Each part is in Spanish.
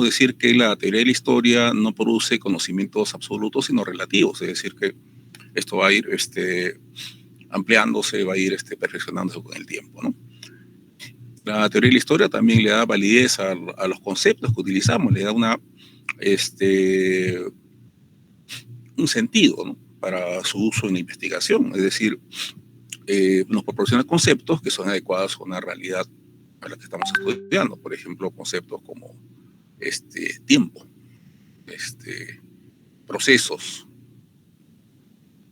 decir que la teoría de la historia no produce conocimientos absolutos, sino relativos, es decir, que esto va a ir ampliándose, va a ir perfeccionándose con el tiempo, ¿no? La teoría de la historia también le da validez a los conceptos que utilizamos, le da un sentido, ¿no?, para su uso en la investigación, es decir, nos proporciona conceptos que son adecuados a una realidad a la que estamos estudiando, por ejemplo, conceptos como tiempo, procesos,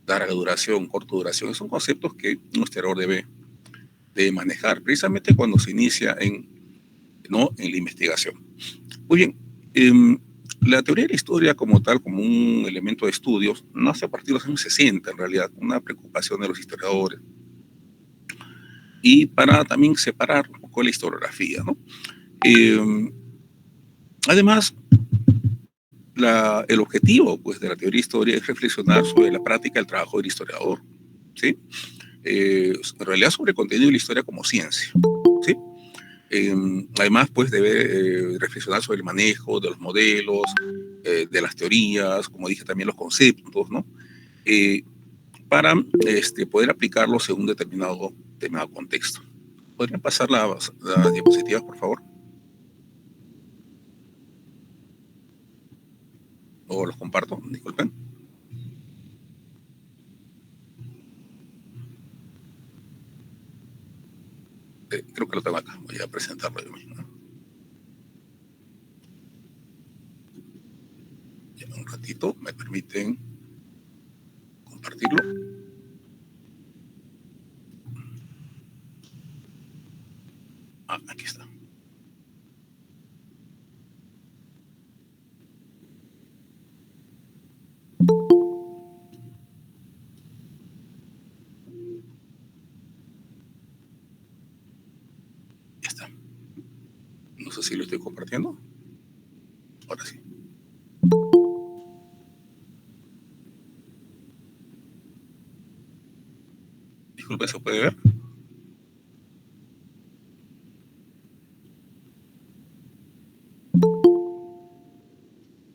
larga duración, corta duración, son conceptos que un historiador debe manejar, precisamente cuando se inicia ¿no?, en la investigación. Muy bien, la teoría de la historia como tal, como un elemento de estudios, nace a partir de los años 60, en realidad, una preocupación de los historiadores, y para también separar un poco la historiografía, ¿no? Además, el objetivo, pues, de la teoría de historia es reflexionar sobre la práctica del trabajo del historiador, ¿sí? En realidad sobre el contenido de la historia como ciencia, ¿sí? Además, pues, debe reflexionar sobre el manejo de los modelos, de las teorías, como dije, también los conceptos, ¿no? Para poder aplicarlos en un determinado contexto. ¿Podrían pasar las diapositivas, por favor? O los comparto, disculpen. Creo que lo tengo acá, voy a presentarlo yo mismo, ¿no? Ya, un ratito, me permiten compartirlo. Aquí está. Ya está. No sé si lo estoy compartiendo. Ahora sí. Disculpe, ¿se puede ver?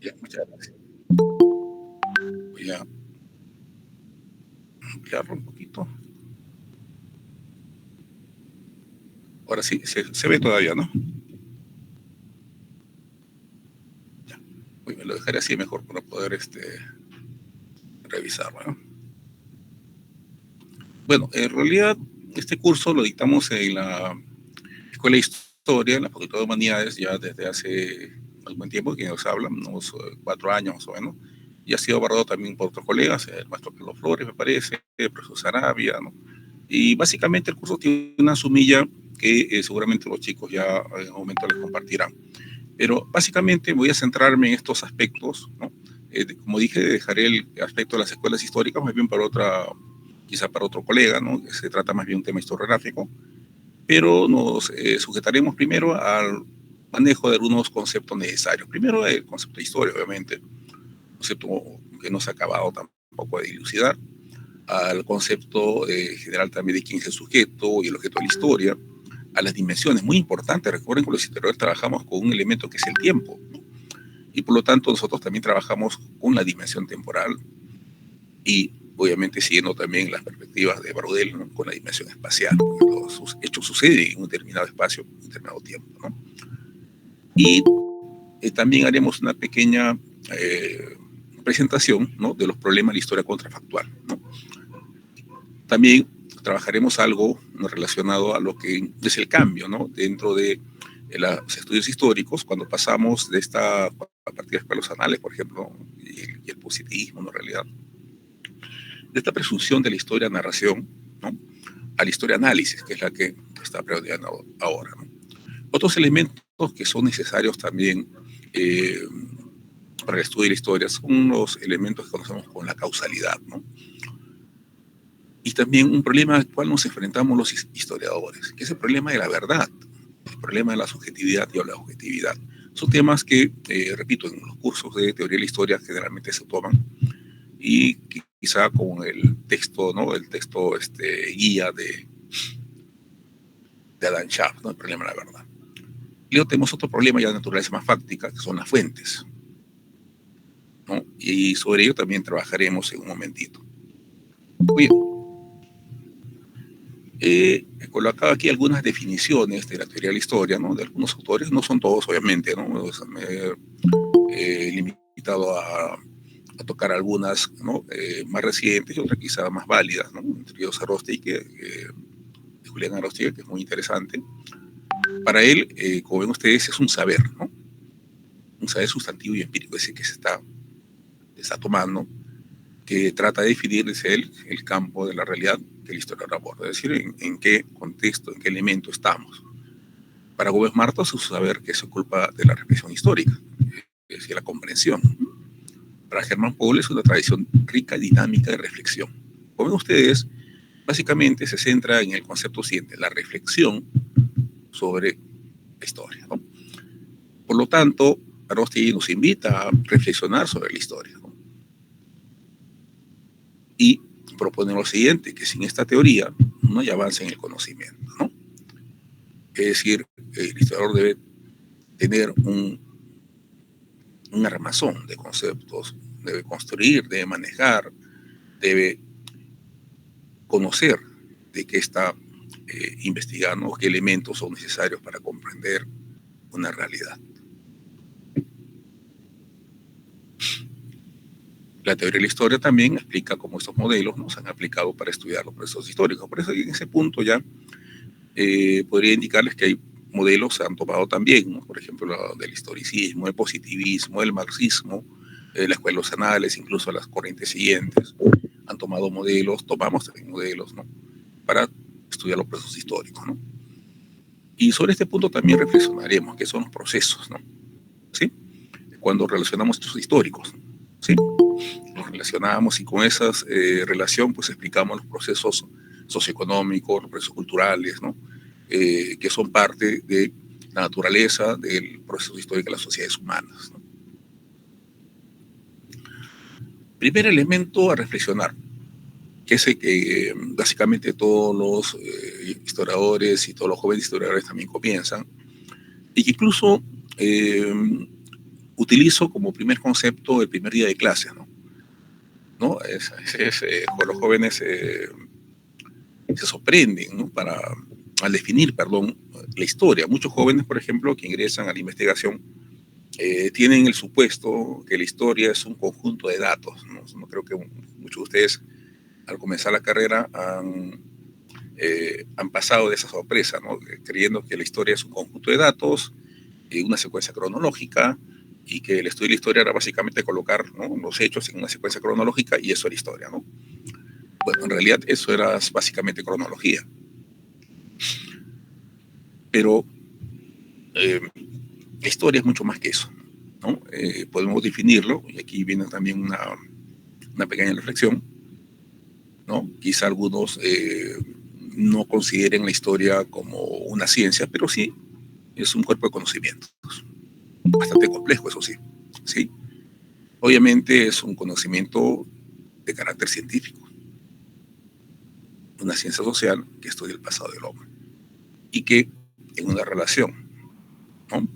Ya, muchas gracias. Voy a ampliarlo un poquito. Ahora sí, se ve todavía, ¿no? Ya. Me lo dejaré así mejor para poder revisarlo, ¿no? Bueno, en realidad este curso lo dictamos en la Escuela de Historia, en la Facultad de Humanidades, ya desde hace algún tiempo, que nos hablan, unos 4 años más o menos, y ha sido abordado también por otros colegas, el maestro Carlos Flores, me parece, el profesor Sarabia, ¿no? Y básicamente el curso tiene una sumilla que seguramente los chicos ya en un momento les compartirán. Pero básicamente voy a centrarme en estos aspectos, ¿no? Como dije, dejaré el aspecto de las escuelas históricas más bien para quizá para otro colega, ¿no? Se trata más bien de un tema historiográfico, pero nos sujetaremos primero al manejo de algunos conceptos necesarios. Primero el concepto de historia, obviamente, concepto que no se ha acabado tampoco de dilucidar, al concepto general también de quién es el sujeto y el objeto de la historia, a las dimensiones, muy importantes. Recuerden que los historiadores trabajamos con un elemento que es el tiempo, ¿no? Y por lo tanto nosotros también trabajamos con la dimensión temporal y obviamente siguiendo también las perspectivas de Braudel, ¿no?, con la dimensión espacial, porque los hechos suceden en un determinado espacio, en un determinado tiempo, ¿no? Y también haremos una pequeña presentación, ¿no?, de los problemas de la historia contrafactual, ¿no? También trabajaremos algo, ¿no?, relacionado a lo que es el cambio, ¿no?, dentro de los estudios históricos, cuando pasamos a partir de los anales, por ejemplo, y el positivismo, ¿no?, en realidad, de esta presunción de la historia-narración, ¿no?, a la historia-análisis, que es la que está predominando ahora, ¿no? Otros elementos que son necesarios también para el estudio de la historia son los elementos que conocemos como la causalidad, ¿no? Y también un problema al cual nos enfrentamos los historiadores, que es el problema de la verdad, el problema de la subjetividad y la objetividad. Son temas que, repito, en los cursos de teoría de la historia generalmente se toman, y quizá con el texto, ¿no?, el texto guía de Adam Schaff, ¿no?, el problema de la verdad. Luego tenemos otro problema ya de naturaleza más fáctica, que son las fuentes, ¿no? Y sobre ello también trabajaremos en un momentito. Bien, he colocado aquí algunas definiciones de la teoría de la historia, ¿no? De algunos autores, no son todos, obviamente, ¿no? Me he limitado a tocar algunas, ¿no? Más recientes y otras quizás más válidas, ¿no? Entre ellos Aróstige, de Julián Aróstige, que es muy interesante. Para él, como ven ustedes, es un saber, ¿no? Un saber sustantivo y empírico, es decir, que se está tomando, que trata de definir, dice él, el campo de la realidad que la historia aborda, es decir, en qué contexto, en qué elemento estamos. Para Gómez Martos es un saber que se ocupa de la reflexión histórica, es decir, la comprensión. Para Germán Paul es una tradición rica y dinámica de reflexión. Como ven ustedes, básicamente se centra en el concepto siguiente, la reflexión sobre la historia, ¿no? Por lo tanto, Aróstige nos invita a reflexionar sobre la historia, ¿no? Y propone lo siguiente, que sin esta teoría no hay avance en el conocimiento, ¿no? Es decir, el historiador debe tener un armazón de conceptos, debe construir, debe manejar, debe conocer de qué está investigando, qué elementos son necesarios para comprender una realidad. La teoría de la historia también explica cómo estos modelos nos han aplicado para estudiar los procesos históricos. Por eso en ese punto ya podría indicarles que hay modelos que se han tomado también, ¿no? Por ejemplo, del historicismo, el positivismo, el marxismo, la escuela de los anales, incluso las corrientes siguientes, han tomado modelos, tomamos también modelos, ¿no? Para estudiar los procesos históricos, ¿no? Y sobre este punto también reflexionaremos, qué son los procesos, ¿no? ¿Sí? Cuando relacionamos estos históricos, ¿sí? Los relacionamos y con esa relación pues explicamos los procesos socioeconómicos, los procesos culturales, ¿no? Que son parte de la naturaleza del proceso histórico de las sociedades humanas, ¿no? Primer elemento a reflexionar, que es el que básicamente todos los historiadores y todos los jóvenes historiadores también comienzan, y que incluso utilizo como primer concepto el primer día de clase, ¿no? ¿No? Los jóvenes se sorprenden, ¿no? Al definir, perdón, la historia. Muchos jóvenes, por ejemplo, que ingresan a la investigación, tienen el supuesto que la historia es un conjunto de datos, ¿no? No creo que muchos de ustedes, al comenzar la carrera, han pasado de esa sorpresa, ¿no? Creyendo que la historia es un conjunto de datos, una secuencia cronológica, y que el estudio de la historia era básicamente colocar, ¿no?, los hechos en una secuencia cronológica y eso era historia, ¿no? Bueno, en realidad eso era básicamente cronología. Pero la historia es mucho más que eso, ¿no? Podemos definirlo, y aquí viene también una pequeña reflexión, ¿no? Quizá algunos no consideren la historia como una ciencia, pero sí es un cuerpo de conocimientos, bastante complejo, eso sí, ¿sí? Obviamente es un conocimiento de carácter científico, una ciencia social que estudia el pasado del hombre y que en una relación, ¿no?,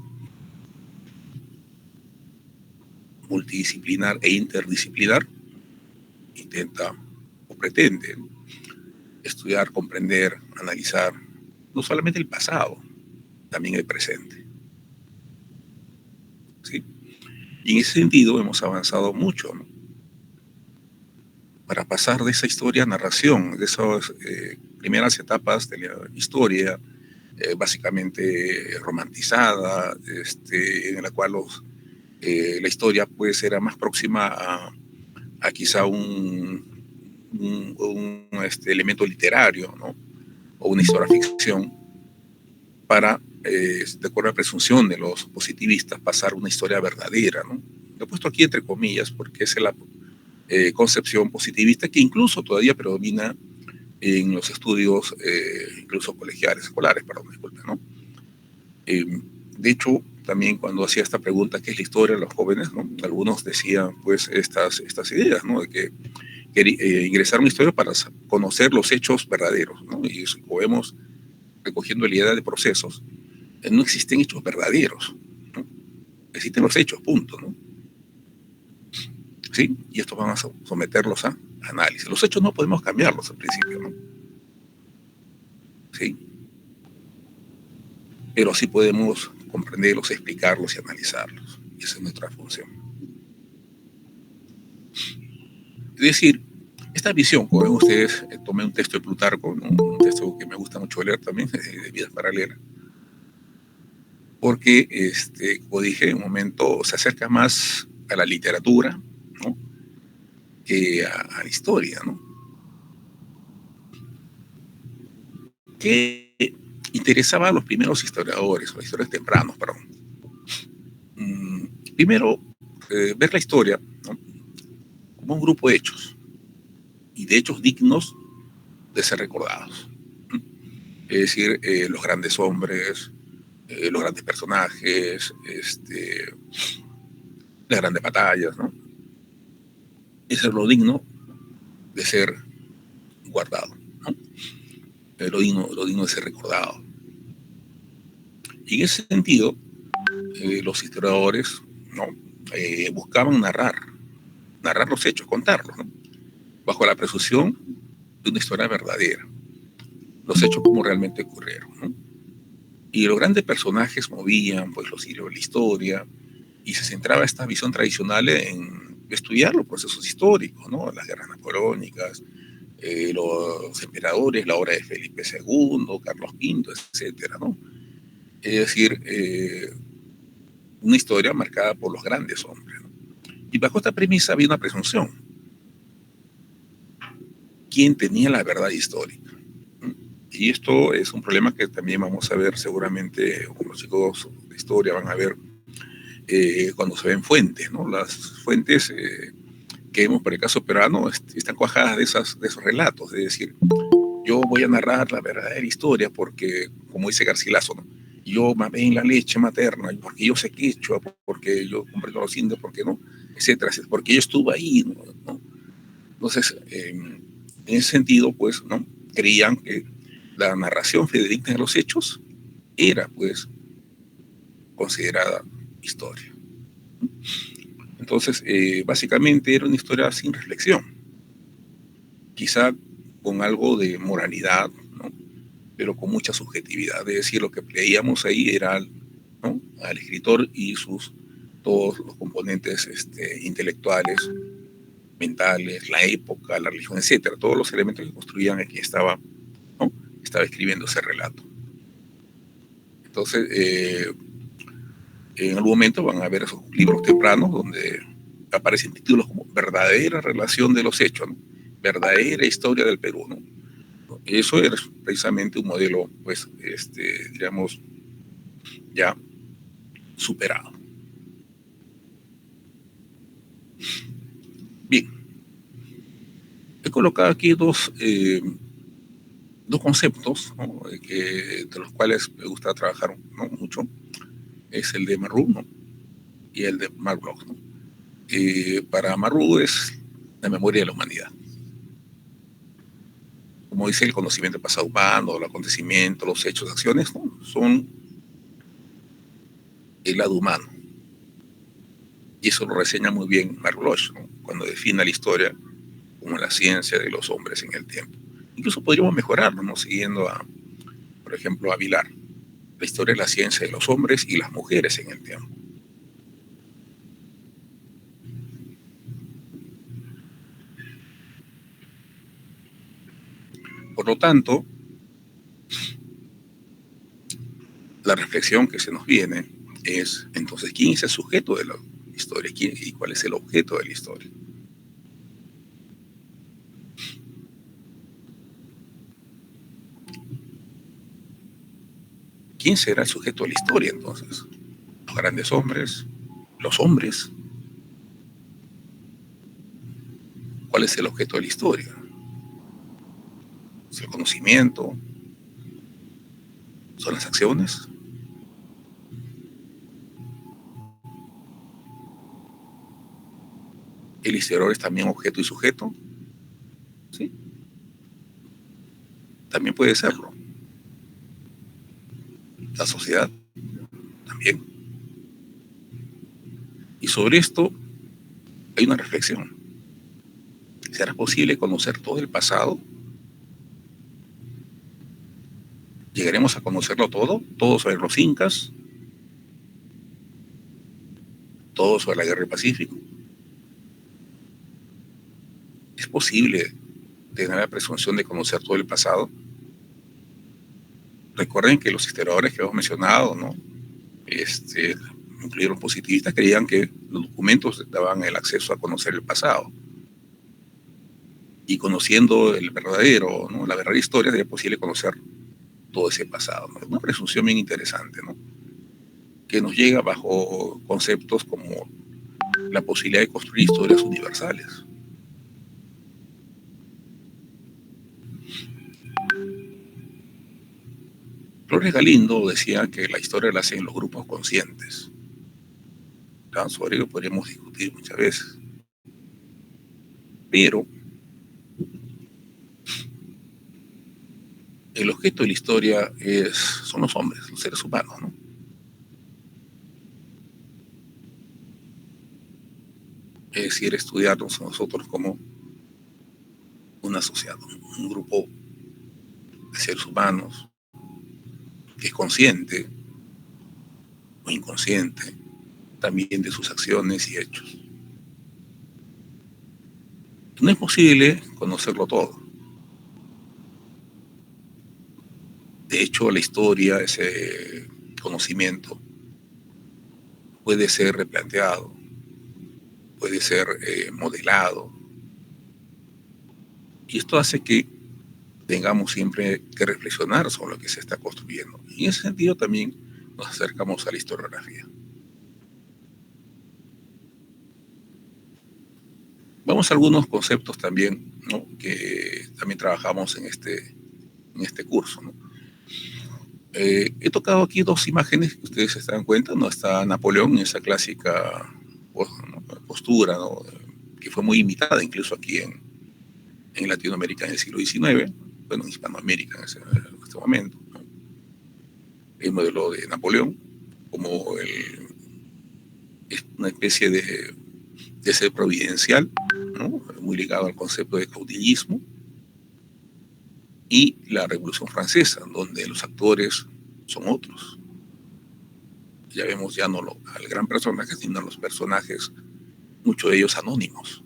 multidisciplinar e interdisciplinar intenta o pretende estudiar, comprender, analizar no solamente el pasado, también el presente, ¿sí? Y en ese sentido hemos avanzado mucho, ¿no?, para pasar de esa historia a narración, de esas primeras etapas de la historia, básicamente romantizada, en la cual la historia pues era más próxima a quizá un elemento literario, ¿no?, o una historia ficción, para, de acuerdo a la presunción de los positivistas, pasar una historia verdadera, ¿no? Lo he puesto aquí entre comillas porque es la concepción positivista que incluso todavía predomina en los estudios, incluso colegiales, escolares, perdón, disculpen, ¿no? De hecho, también cuando hacía esta pregunta, ¿qué es la historia de los jóvenes?, ¿no?, algunos decían pues estas ideas, ¿no?, de que ingresar a una historia para conocer los hechos verdaderos, ¿no? Y como vemos, recogiendo la idea de procesos, no existen hechos verdaderos, ¿no? Existen los hechos, punto, ¿no? ¿Sí? Y estos van a someterlos a análisis. Los hechos no podemos cambiarlos al principio, ¿no? ¿Sí? Pero sí podemos comprenderlos, explicarlos y analizarlos. Y esa es nuestra función. Es decir, esta visión, como ven ustedes, tomé un texto de Plutarco, ¿no? Un texto que me gusta mucho leer también, de Vidas Paralelas, porque, como dije, en un momento se acerca más a la literatura, ¿no? Que a la historia, ¿no? ¿Qué interesaba a los primeros historiadores, o historiadores tempranos, perdón? Primero, ver la historia, ¿no? Como un grupo de hechos, y de hechos dignos de ser recordados. Es decir, los grandes hombres, los grandes personajes, las grandes batallas, ¿no? Eso es lo digno de ser guardado, ¿no? Lo digno de ser recordado. Y en ese sentido, los historiadores, ¿no? Buscaban narrar los hechos, contarlos, ¿no? Bajo la presunción de una historia verdadera, los hechos como realmente ocurrieron, ¿no? Y los grandes personajes movían pues los hilos de la historia, y se centraba esta visión tradicional en estudiar los procesos históricos, ¿no? Las guerras napoleónicas, los emperadores, la obra de Felipe II, Carlos V, etcétera, ¿no? Es decir, una historia marcada por los grandes hombres, ¿no? Y bajo esta premisa había una presunción: ¿quién tenía la verdad histórica? Y esto es un problema que también vamos a ver seguramente, como los chicos de historia van a ver, cuando se ven fuentes, ¿no? Las fuentes que vemos por el caso peruano están cuajadas de esos relatos, es decir, yo voy a narrar la verdadera historia porque, como dice Garcilaso, ¿no? Yo mamé en la leche materna, porque yo sé quechua, porque yo comprendo los indios, porque no, etcétera, etcétera, porque yo estuve ahí, ¿no? Entonces, en ese sentido, pues, ¿no? Creían que la narración fidedigna de los hechos era, pues, considerada historia. Entonces, básicamente era una historia sin reflexión, quizá con algo de moralidad, ¿no? Pero con mucha subjetividad. Es decir, lo que leíamos ahí era, ¿no? Al escritor y todos los componentes intelectuales, mentales, la época, la religión, etcétera, todos los elementos que construían a quien estaba, ¿no? Estaba escribiendo ese relato. Entonces, en algún momento van a ver esos libros tempranos donde aparecen títulos como Verdadera relación de los hechos, ¿no? Verdadera historia del Perú, ¿no? Eso es precisamente un modelo, pues, digamos, ya superado. Bien, he colocado aquí dos conceptos, ¿no? De los cuales me gusta trabajar, ¿no? Mucho. Es el de Marrou, ¿no? Y el de Mark Bloch, ¿no? Para Marrou es la memoria de la humanidad. Como dice, el conocimiento del pasado humano, los acontecimientos, los hechos, acciones, ¿no? Son el lado humano. Y eso lo reseña muy bien Mark Bloch, ¿no? Cuando define la historia como la ciencia de los hombres en el tiempo. Incluso podríamos mejorarlo, ¿no? Siguiendo por ejemplo, a Vilar. La historia es la ciencia de los hombres y las mujeres en el tiempo. Por lo tanto, la reflexión que se nos viene es, entonces, ¿quién es el sujeto de la historia? ¿Y cuál es el objeto de la historia? ¿Quién será el sujeto de la historia, entonces? Los grandes hombres, los hombres. ¿Cuál es el objeto de la historia? ¿Es el conocimiento? ¿Son las acciones? ¿El historiador es también objeto y sujeto? Sí, también puede serlo. La sociedad, sobre esto hay una reflexión. ¿Será posible conocer todo el pasado? ¿Llegaremos a conocerlo todo? ¿Todo sobre los incas? ¿Todo sobre la guerra del Pacífico? ¿Es posible tener la presunción de conocer todo el pasado? Recuerden que los historiadores que hemos mencionado, ¿no? Incluyeron positivistas, creían que los documentos daban el acceso a conocer el pasado. Y conociendo el verdadero, ¿no? La verdadera historia, sería posible conocer todo ese pasado, ¿no? Es una presunción bien interesante, ¿no? Que nos llega bajo conceptos como la posibilidad de construir historias universales. Flores Galindo decía que la historia la hacen los grupos conscientes. Sobre ello podríamos discutir muchas veces. Pero el objeto de la historia son los hombres, los seres humanos, ¿no? Es decir, estudiarnos a nosotros como una sociedad, un grupo de seres humanos que es consciente o inconsciente también de sus acciones y hechos. No es posible conocerlo todo. De hecho, la historia, ese conocimiento, puede ser replanteado, puede ser modelado. Y esto hace que tengamos siempre que reflexionar sobre lo que se está construyendo. Y en ese sentido también nos acercamos a la historiografía. Vamos a algunos conceptos también, ¿no? Que también trabajamos en este curso, ¿no? He tocado aquí dos imágenes que ustedes se dan cuenta, ¿no? Está Napoleón en esa clásica postura, ¿no? Que fue muy imitada incluso aquí en Latinoamérica en el siglo XIX, bueno, en Hispanoamérica en este momento, ¿no? El modelo de Napoleón como una especie de ser providencial, ¿no? Muy ligado al concepto de caudillismo, y la Revolución Francesa, donde los actores son otros. Ya vemos ya no al gran personaje, sino a los personajes, muchos de ellos anónimos,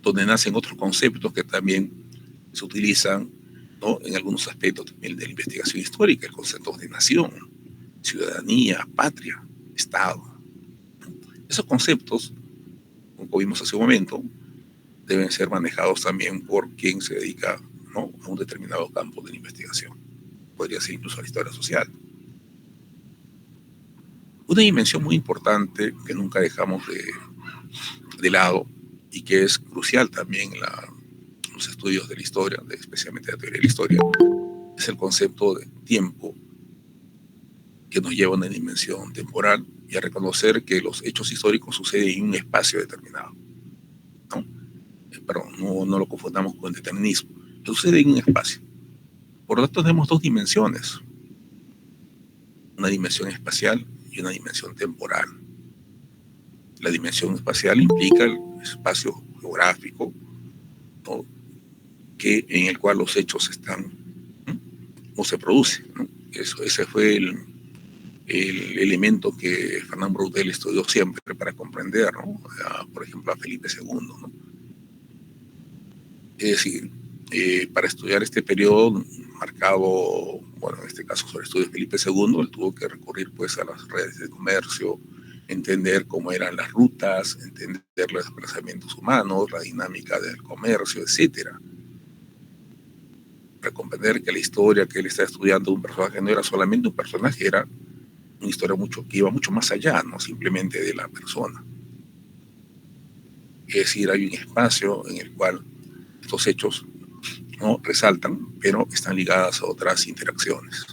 donde nacen otros conceptos que también se utilizan, ¿no? En algunos aspectos también de la investigación histórica, el concepto de nación, ciudadanía, patria, Estado. Esos conceptos, como vimos hace un momento, deben ser manejados también por quien se dedica, ¿no? A un determinado campo de la investigación. Podría ser incluso la historia social. Una dimensión muy importante que nunca dejamos de lado y que es crucial también en los estudios de la historia, especialmente la teoría de la historia, es el concepto de tiempo, que nos lleva a una dimensión temporal y a reconocer que los hechos históricos suceden en un espacio determinado, ¿no? Perdón, no lo confundamos con el determinismo, sucede en un espacio. Por lo tanto, tenemos dos dimensiones, una dimensión espacial y una dimensión temporal. La dimensión espacial implica el espacio geográfico, ¿no? En el cual los hechos están, ¿no? O se producen, ¿no? Ese fue el elemento que Fernand Braudel estudió siempre para comprender, ¿no? Por ejemplo, a Felipe II, ¿no? Es decir, para estudiar este periodo marcado, bueno, en este caso sobre el estudio de Felipe II, él tuvo que recurrir pues a las redes de comercio, entender cómo eran las rutas, entender los desplazamientos humanos, la dinámica del comercio, etcétera. Para comprender que la historia que él está estudiando de un personaje no era solamente un personaje, era una historia que iba mucho más allá, no simplemente de la persona. Es decir, hay un espacio en el cual estos hechos no resaltan, pero están ligadas a otras interacciones.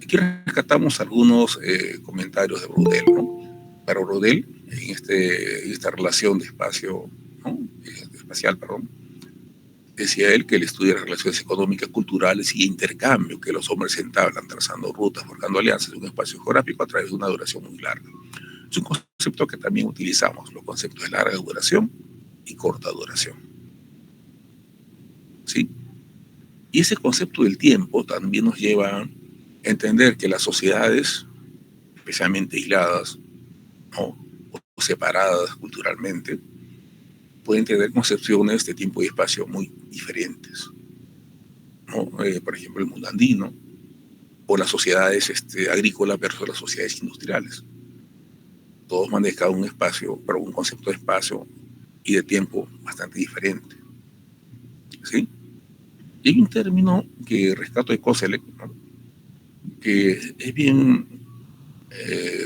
Aquí rescatamos algunos comentarios de Braudel, ¿no? Para Braudel, en esta relación de espacio, ¿no? Espacial, perdón, Decía él que el estudio de las relaciones económicas, culturales y intercambio que los hombres entablan trazando rutas, forjando alianzas en un espacio geográfico a través de una duración muy larga. Es un concepto que también utilizamos, los conceptos de larga duración y corta duración. ¿Sí? Y ese concepto del tiempo también nos lleva a entender que las sociedades, especialmente aisladas, ¿no?, o separadas culturalmente, pueden tener concepciones de tiempo y espacio muy diferentes, ¿no? Por ejemplo, el mundo andino o las sociedades agrícolas versus las sociedades industriales. Todos manejan un espacio, pero un concepto de espacio y de tiempo bastante diferente. ¿Sí? Y hay un término que rescato de Koselleck, ¿no?, que es bien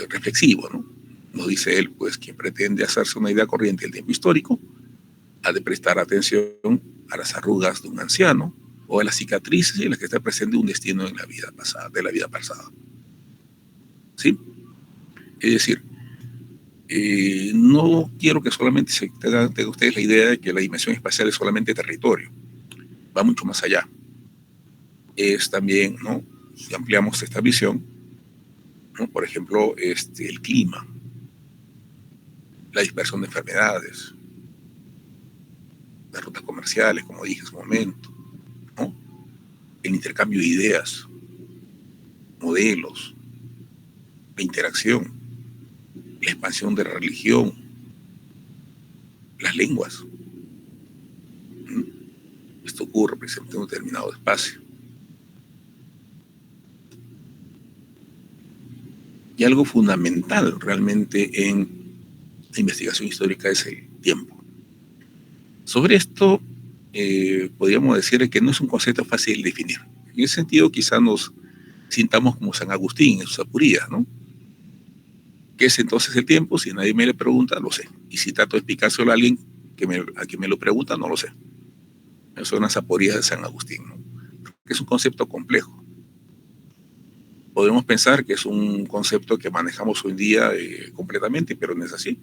reflexivo, ¿no? Nos dice él, pues, quien pretende hacerse una idea corriente del tiempo histórico ha de prestar atención a las arrugas de un anciano o a las cicatrices en las que está presente un destino en la vida pasada, de la vida pasada. ¿Sí? Es decir, no quiero que solamente se tengan ustedes la idea de que la dimensión espacial es solamente territorio. Va mucho más allá. Es también, ¿no?, si ampliamos esta visión, ¿no?, por ejemplo, el clima, la dispersión de enfermedades, las rutas comerciales, como dije en su momento, ¿no?, el intercambio de ideas, modelos, la interacción, la expansión de la religión, las lenguas. Esto ocurre precisamente en un determinado espacio. Y algo fundamental realmente en la investigación histórica es el tiempo. Sobre esto, podríamos decir que no es un concepto fácil de definir. En ese sentido, quizá nos sintamos como San Agustín en sus apurías, ¿no? ¿Qué es entonces el tiempo? Si nadie me le pregunta, lo sé. Y si trato de explicárselo a alguien a quien me lo pregunta, no lo sé. Esas son las aporías de San Agustín, ¿no? Que es un concepto complejo. Podemos pensar que es un concepto que manejamos hoy en día completamente, pero no es así.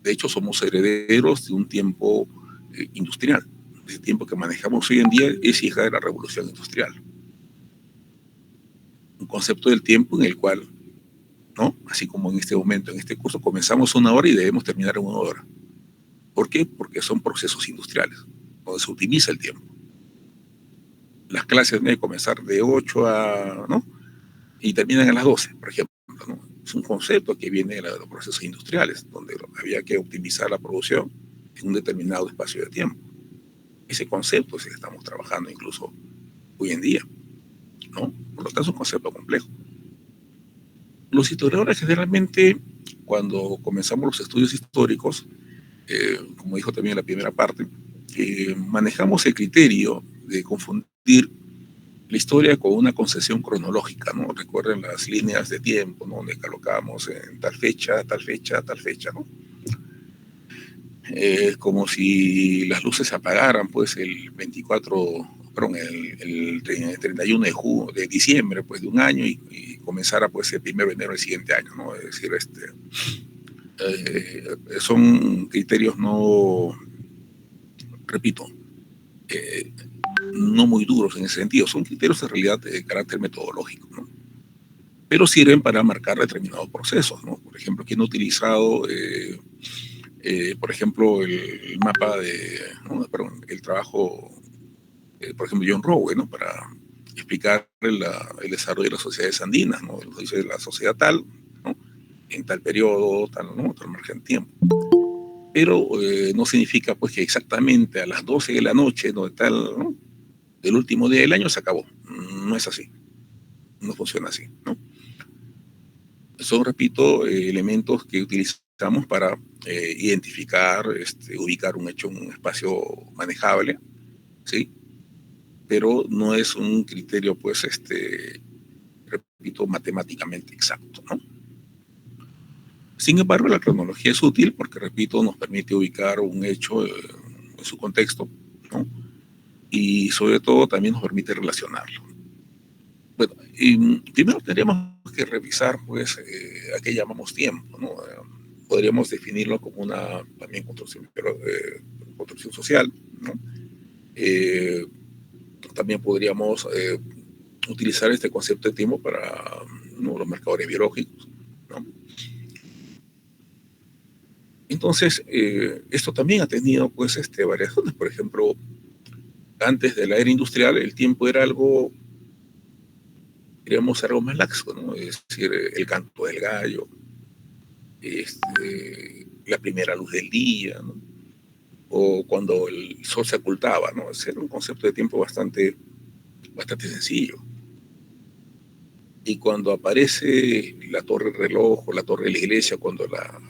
De hecho, somos herederos de un tiempo industrial. El tiempo que manejamos hoy en día es hija de la revolución industrial. Un concepto del tiempo en el cual, ¿no?, así como en este momento, en este curso, comenzamos 1 hora y debemos terminar en 1 hora. ¿Por qué? Porque son procesos industriales, donde se optimiza el tiempo. Las clases deben comenzar de 8 a, ¿no?, y terminan a las 12, por ejemplo, ¿no? Es un concepto que viene de los procesos industriales, donde había que optimizar la producción en un determinado espacio de tiempo. Ese concepto es el que estamos trabajando incluso hoy en día, ¿no? Por lo tanto, es un concepto complejo. Los historiadores generalmente, cuando comenzamos los estudios históricos, como dijo también en la primera parte, manejamos el criterio de confundir la historia con una concesión cronológica, ¿no? Recuerden las líneas de tiempo, ¿no?, donde colocamos en tal fecha, tal fecha, tal fecha, ¿no? Como si las luces se apagaran, pues, el 24, perdón, el 31 de diciembre, pues, de un año y comenzara, pues, el 1 de enero del siguiente año, ¿no? Es decir, son criterios no, repito, no muy duros en ese sentido, son criterios en realidad de carácter metodológico, ¿no?, pero sirven para marcar determinados procesos, ¿no? Por ejemplo, quien ha utilizado, por ejemplo, el mapa ¿no?, perdón, el trabajo, por ejemplo, John Rowe, ¿no?, para explicar el desarrollo de las sociedades andinas, ¿no? Dice la sociedad tal, ¿no?, en tal periodo, tal, ¿no?, tal margen de tiempo. Pero no significa, pues, que exactamente a las 12 de la noche, ¿no?, tal, ¿no?, del último día del año se acabó. No es así. No funciona así, ¿no? Son, repito, elementos que utilizamos para identificar, ubicar un hecho en un espacio manejable, ¿sí? Pero no es un criterio, pues, repito, matemáticamente exacto, ¿no? Sin embargo, la cronología es útil porque, repito, nos permite ubicar un hecho en su contexto, ¿no? Y sobre todo también nos permite relacionarlo. Bueno, primero tendríamos que revisar, pues, a qué llamamos tiempo, ¿no? Podríamos definirlo como una también construcción, construcción social, ¿no? Eh, También podríamos utilizar este concepto de tiempo para, ¿no?, los marcadores biológicos, ¿no? Entonces, esto también ha tenido pues variaciones. Por ejemplo, antes de la era industrial, el tiempo era algo, diríamos, algo más laxo, ¿no? Es decir, el canto del gallo, la primera luz del día, ¿no?, o cuando el sol se ocultaba, ¿no? Ese era un concepto de tiempo bastante sencillo. Y cuando aparece la torre reloj o la torre de la iglesia, cuando la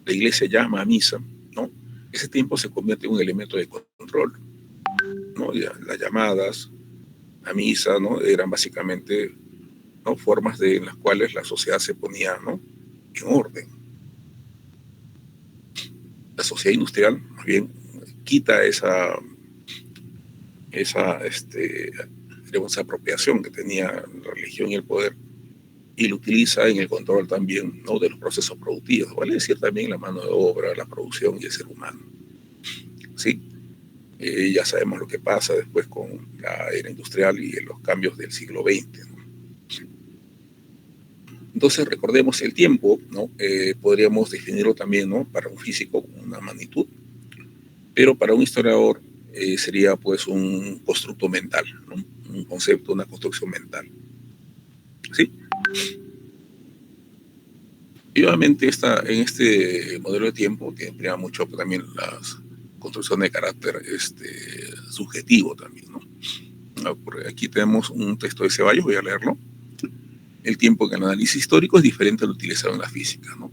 iglesia llama a misa, ¿no?, ese tiempo se convierte en un elemento de control, ¿no? Ya, las llamadas a misa, ¿no?, eran básicamente, ¿no?, formas en las cuales la sociedad se ponía, ¿no?, en orden. La sociedad industrial, más bien, quita esa digamos, esa apropiación que tenía la religión y el poder, y lo utiliza en el control también, ¿no?, de los procesos productivos, vale decir también la mano de obra, la producción y el ser humano. Sí, ya sabemos lo que pasa después con la era industrial y los cambios del siglo XX, ¿no? Entonces recordemos el tiempo, ¿no? Podríamos definirlo también, ¿no?, para un físico como una magnitud, pero para un historiador sería pues un constructo mental, ¿no?, un concepto, una construcción mental. ¿Sí? Y obviamente en este modelo de tiempo que emplea mucho también las construcciones de carácter subjetivo también, ¿no? Porque aquí tenemos un texto de Ceballos, voy a leerlo. El tiempo en el análisis histórico es diferente al utilizado en la física, ¿no?,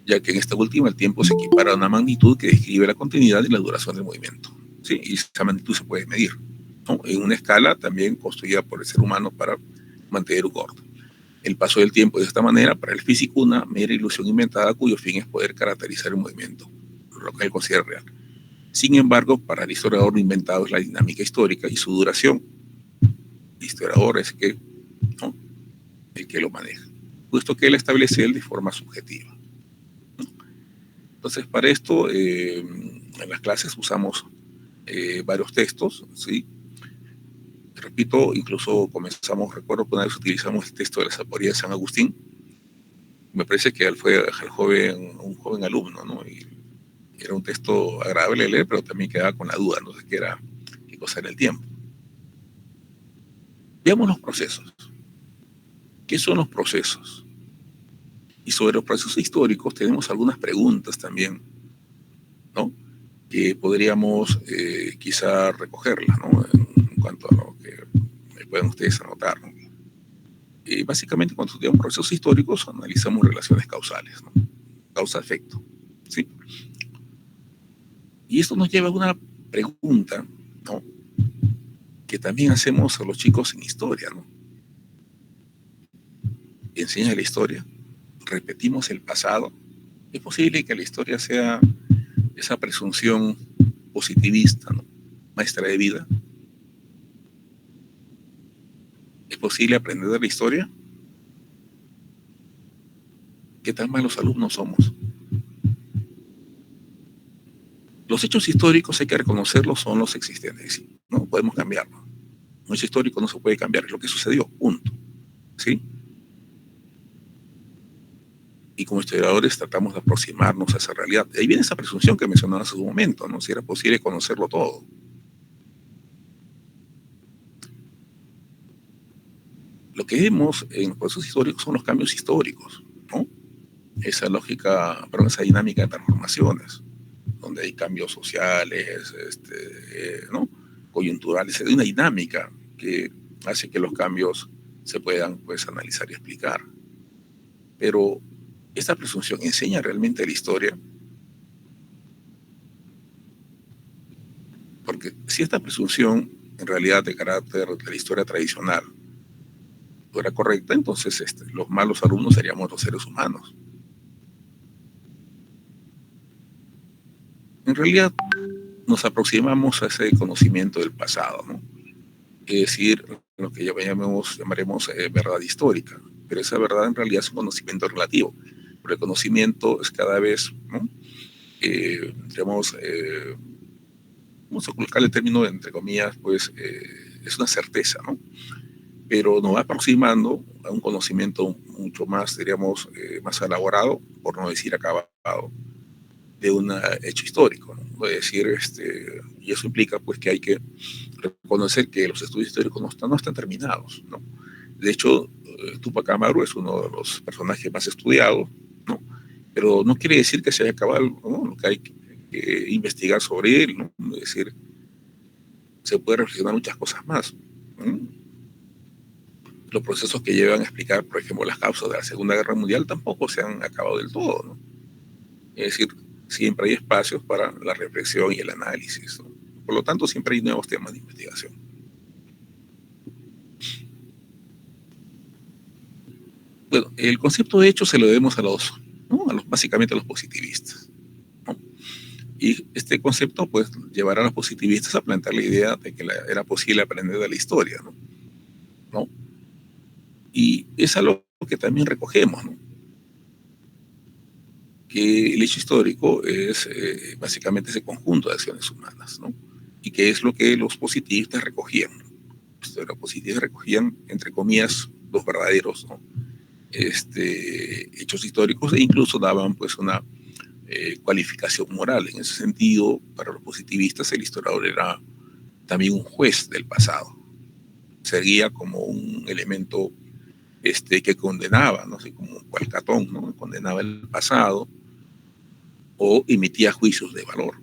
ya que en esta última el tiempo se equipara a una magnitud que describe la continuidad y la duración del movimiento. ¿Sí? Y esa magnitud se puede medir, ¿no?, en una escala también construida por el ser humano para mantener un orden. El paso del tiempo de esta manera, para el físico, una mera ilusión inventada cuyo fin es poder caracterizar el movimiento, lo que él considera real. Sin embargo, para el historiador lo inventado es la dinámica histórica y su duración. El historiador es ¿no?, el que lo maneja, puesto que él establece él de forma subjetiva, ¿no? Entonces, para esto, en las clases usamos varios textos, ¿sí? Repito, incluso comenzamos, recuerdo que una vez utilizamos el texto de la Zaporía de San Agustín. Me parece que él fue un joven alumno, ¿no? Y era un texto agradable de leer, pero también quedaba con la duda, no sé qué cosa era el tiempo. Veamos los procesos. ¿Qué son los procesos? Y sobre los procesos históricos tenemos algunas preguntas también, ¿no?, que podríamos quizá recogerlas, ¿no?, en cuanto a lo que pueden ustedes anotar, ¿no? Básicamente, cuando estudiamos procesos históricos, analizamos relaciones causales, ¿no?, causa-efecto, ¿sí? Y esto nos lleva a una pregunta, ¿no?, que también hacemos a los chicos en historia, ¿no? Enseña la historia, repetimos el pasado. Es posible que la historia sea esa presunción positivista, ¿no?, maestra de vida. ¿Es posible aprender de la historia? ¿Qué tan malos alumnos somos? Los hechos históricos, hay que reconocerlos, son los existentes, no podemos cambiarlos. Un hecho histórico no se puede cambiar, es lo que sucedió, punto. ¿Sí? Y como historiadores tratamos de aproximarnos a esa realidad. Ahí viene esa presunción que mencionaba hace un momento, ¿no?, si era posible conocerlo todo. Lo que vemos en los procesos históricos son los cambios históricos, ¿no? Esa lógica, perdón, esa dinámica de transformaciones, donde hay cambios sociales, ¿no?, coyunturales. Hay una dinámica que hace que los cambios se puedan pues analizar y explicar. Pero esta presunción enseña realmente la historia, porque si esta presunción en realidad de carácter de la historia tradicional fuera correcta, entonces los malos alumnos seríamos los seres humanos. En realidad nos aproximamos a ese conocimiento del pasado, ¿no?, es decir, lo que llamaremos verdad histórica, pero esa verdad en realidad es un conocimiento relativo, pero el conocimiento es cada vez, ¿no?, digamos, vamos a colocar el término entre comillas, pues es una certeza, ¿no? Pero nos va aproximando a un conocimiento mucho más, diríamos, más elaborado, por no decir acabado, de un hecho histórico, ¿no? Es decir, y eso implica pues que hay que reconocer que los estudios históricos no están terminados, ¿no? De hecho, Tupac Amaru es uno de los personajes más estudiados, ¿no? Pero no quiere decir que se haya acabado, ¿no? Lo que hay que investigar sobre él, ¿no? Es decir, se puede reflexionar muchas cosas más, ¿no? Los procesos que llevan a explicar, por ejemplo, las causas de la Segunda Guerra Mundial tampoco se han acabado del todo, ¿no? Es decir, siempre hay espacios para la reflexión y el análisis, ¿no? Por lo tanto, siempre hay nuevos temas de investigación. Bueno, el concepto de hecho se lo debemos ¿no? Básicamente a los positivistas, ¿no? Y este concepto pues llevará a los positivistas a plantear la idea de que era posible aprender de la historia, ¿no? ¿No? Y es algo que también recogemos, ¿no? Que el hecho histórico es básicamente ese conjunto de acciones humanas, ¿no? Y que es lo que los positivistas recogían. Los positivistas recogían, entre comillas, los verdaderos, ¿no? Hechos históricos, e incluso daban pues una cualificación moral. En ese sentido, para los positivistas, el historiador era también un juez del pasado. Seguía como un elemento que condenaba, no sé, como cual Catón, ¿no? Condenaba el pasado o emitía juicios de valor.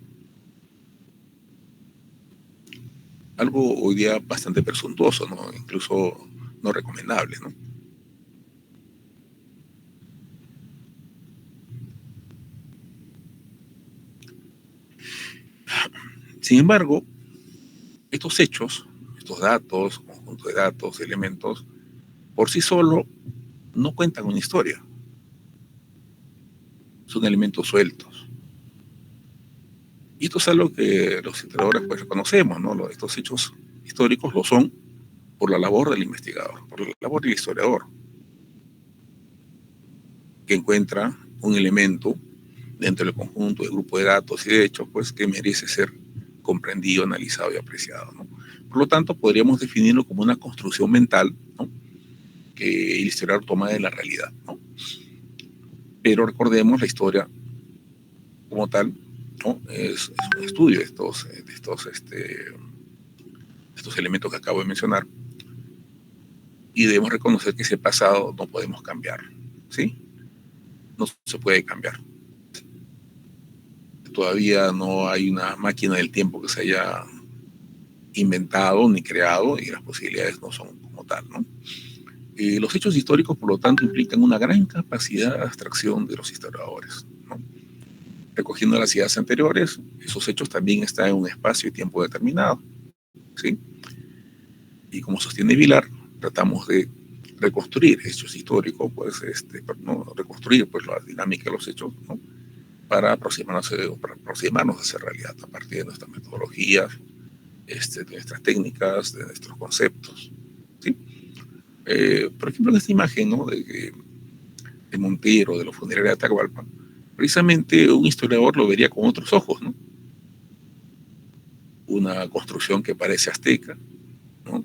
Algo hoy día bastante presuntuoso, ¿no? Incluso no recomendable, ¿no? Sin embargo, estos hechos, estos datos, conjunto de datos, elementos, por sí solo no cuentan una historia. Son elementos sueltos. Y esto es algo que los historiadores pues reconocemos, ¿no? Estos hechos históricos lo son por la labor del investigador, por la labor del historiador, que encuentra un elemento dentro del conjunto de grupo de datos y de hechos, pues que merece ser comprendido, analizado y apreciado, ¿no? Por lo tanto, podríamos definirlo como una construcción mental, ¿no? Que el historiador toma de la realidad, ¿no? Pero recordemos la historia como tal, ¿no? Es un estudio de estos elementos que acabo de mencionar, y debemos reconocer que ese pasado no podemos cambiar, ¿sí? No se puede cambiar. Todavía no hay una máquina del tiempo que se haya inventado ni creado, y las posibilidades no son como tal, ¿no? Los hechos históricos, por lo tanto, implican una gran capacidad de abstracción de los historiadores, ¿no? Recogiendo las ideas anteriores, esos hechos también están en un espacio y tiempo determinado, ¿sí? Y como sostiene Vilar, tratamos de reconstruir hechos históricos, pues, ¿no? Reconstruir pues la dinámica de los hechos, ¿no? Para aproximarnos a esa realidad a partir de nuestras metodologías, de nuestras técnicas, de nuestros conceptos, ¿sí? Por ejemplo, en esta imagen, ¿no? de Montero, de los funerales de Atahualpa, precisamente un historiador lo vería con otros ojos, ¿no? Una construcción que parece azteca, ¿no?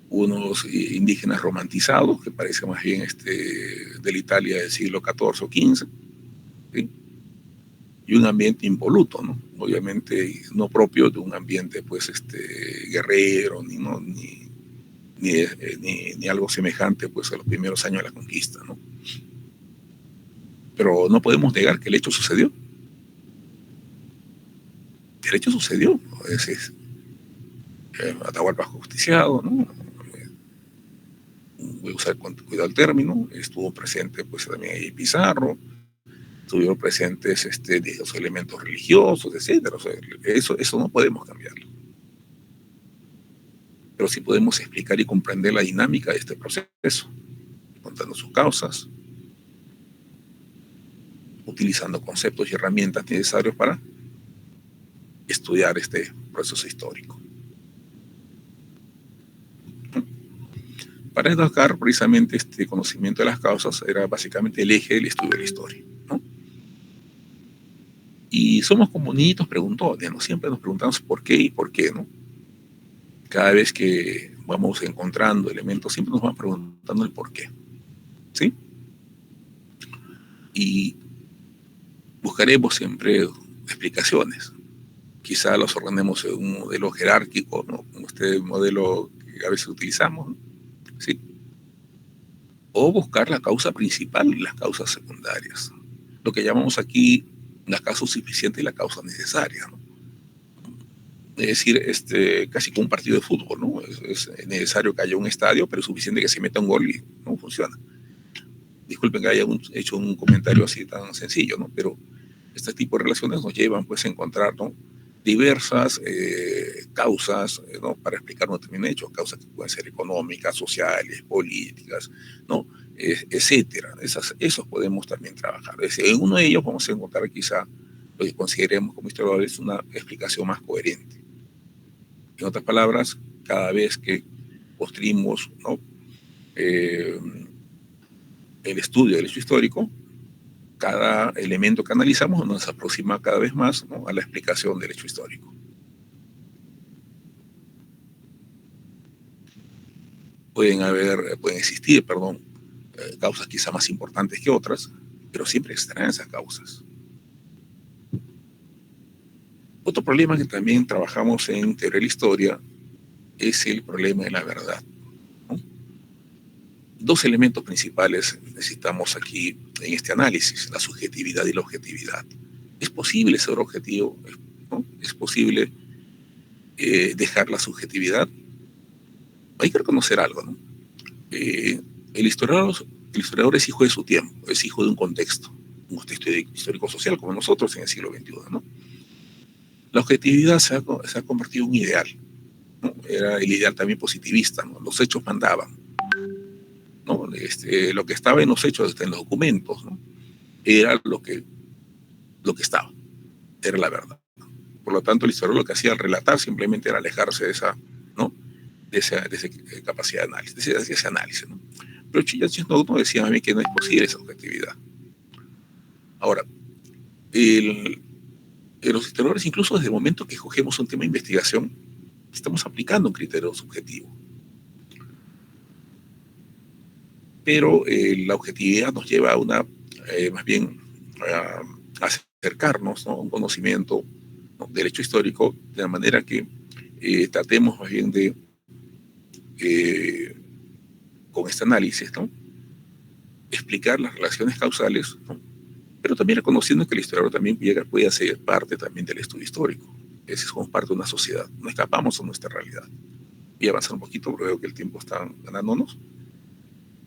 Unos indígenas romantizados, que parece más bien de la Italia del siglo XIV o XV, ¿sí? Y un ambiente impoluto, ¿no? Obviamente no propio de un ambiente, pues, guerrero, ¿no? ni algo semejante, pues, a los primeros años de la conquista, ¿no? Pero no podemos negar que el hecho sucedió. El hecho sucedió, ¿no? Es decir, Atahualpa justiciado, ¿no? Voy a usar con cuidado el término. Estuvo presente, pues, también ahí Pizarro, estuvieron presentes los elementos religiosos, etcétera. O sea, eso no podemos cambiarlo. Pero sí podemos explicar y comprender la dinámica de este proceso, contando sus causas, utilizando conceptos y herramientas necesarios para estudiar este proceso histórico. Para destacar precisamente este conocimiento de las causas era básicamente el eje del estudio de la historia, ¿no? Y somos como niñitos preguntones, ¿no? Siempre nos preguntamos por qué y por qué, ¿no? Cada vez que vamos encontrando elementos, siempre nos vamos preguntando el por qué, ¿sí? Y buscaremos siempre explicaciones. Quizá los ordenemos en un modelo jerárquico, ¿no? Como este modelo que a veces utilizamos, ¿no? ¿Sí? O buscar la causa principal y las causas secundarias. Lo que llamamos aquí la causa suficiente y la causa necesaria, ¿no? Es decir, casi como un partido de fútbol, ¿no? Es necesario que haya un estadio, pero es suficiente que se meta un gol y no funciona. Disculpen que haya hecho un comentario así tan sencillo, ¿no? Pero este tipo de relaciones nos llevan pues a encontrar, ¿no?, diversas causas, ¿no?, para explicar un determinado hecho, causas que pueden ser económicas, sociales, políticas, ¿no?, etcétera. Esos podemos también trabajar. Es decir, en uno de ellos vamos a encontrar quizá lo que consideremos como historiadores una explicación más coherente. En otras palabras, cada vez que construimos, ¿no?, eh, el estudio del hecho histórico, cada elemento que analizamos nos aproxima cada vez más, ¿no?, a la explicación del hecho histórico. Pueden existir, perdón, causas quizá más importantes que otras, pero siempre estarán esas causas. Otro problema que también trabajamos en teoría de la historia es el problema de la verdad, ¿no? Dos elementos principales necesitamos aquí en este análisis: la subjetividad y la objetividad. ¿Es posible ser objetivo? ¿No? ¿Es posible dejar la subjetividad? Hay que reconocer algo, ¿no? El historiador es hijo de su tiempo, es hijo de un contexto histórico-social como nosotros en el siglo XXI, ¿no? La objetividad se ha convertido en un ideal, ¿no? Era el ideal también positivista, ¿no? Los hechos mandaban, ¿no? Lo que estaba en los hechos, en los documentos, ¿no?, era lo que estaba, era la verdad. Por lo tanto, el historiador lo que hacía al relatar simplemente era alejarse de esa, ¿no?, de esa capacidad de análisis, de ese análisis, ¿no? Pero Chinchilla no decía a mí que no es posible esa objetividad. Ahora, los historiadores, incluso desde el momento que escogemos un tema de investigación, estamos aplicando un criterio subjetivo. Pero la objetividad nos lleva a más bien, a acercarnos, ¿no?, a un conocimiento, ¿no?, del hecho histórico, de la manera que tratemos más bien de, con este análisis, ¿no?, explicar las relaciones causales, ¿no?, pero también reconociendo que el historiador también puede ser parte también del estudio histórico. Es decir, somos parte de una sociedad, no escapamos a nuestra realidad. Voy a avanzar un poquito porque veo que el tiempo está ganándonos.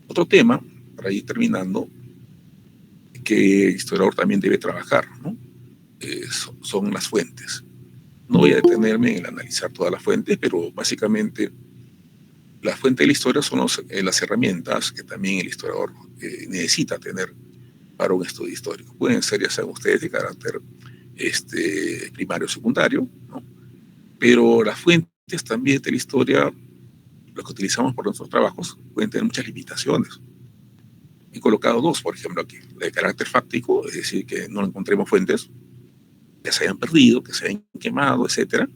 Otro tema, para ir terminando, que el historiador también debe trabajar, ¿no?, son las fuentes. No voy a detenerme en analizar todas las fuentes, pero básicamente las fuentes de la historia son las herramientas que también el historiador necesita tener para un estudio histórico. Pueden ser, ya sean ustedes, de carácter primario o secundario, ¿no?, pero las fuentes también de la historia, los que utilizamos por nuestros trabajos, pueden tener muchas limitaciones. He colocado dos, por ejemplo, aquí: la de carácter fáctico, es decir, que no encontremos fuentes, que se hayan perdido, que se hayan quemado, etcétera.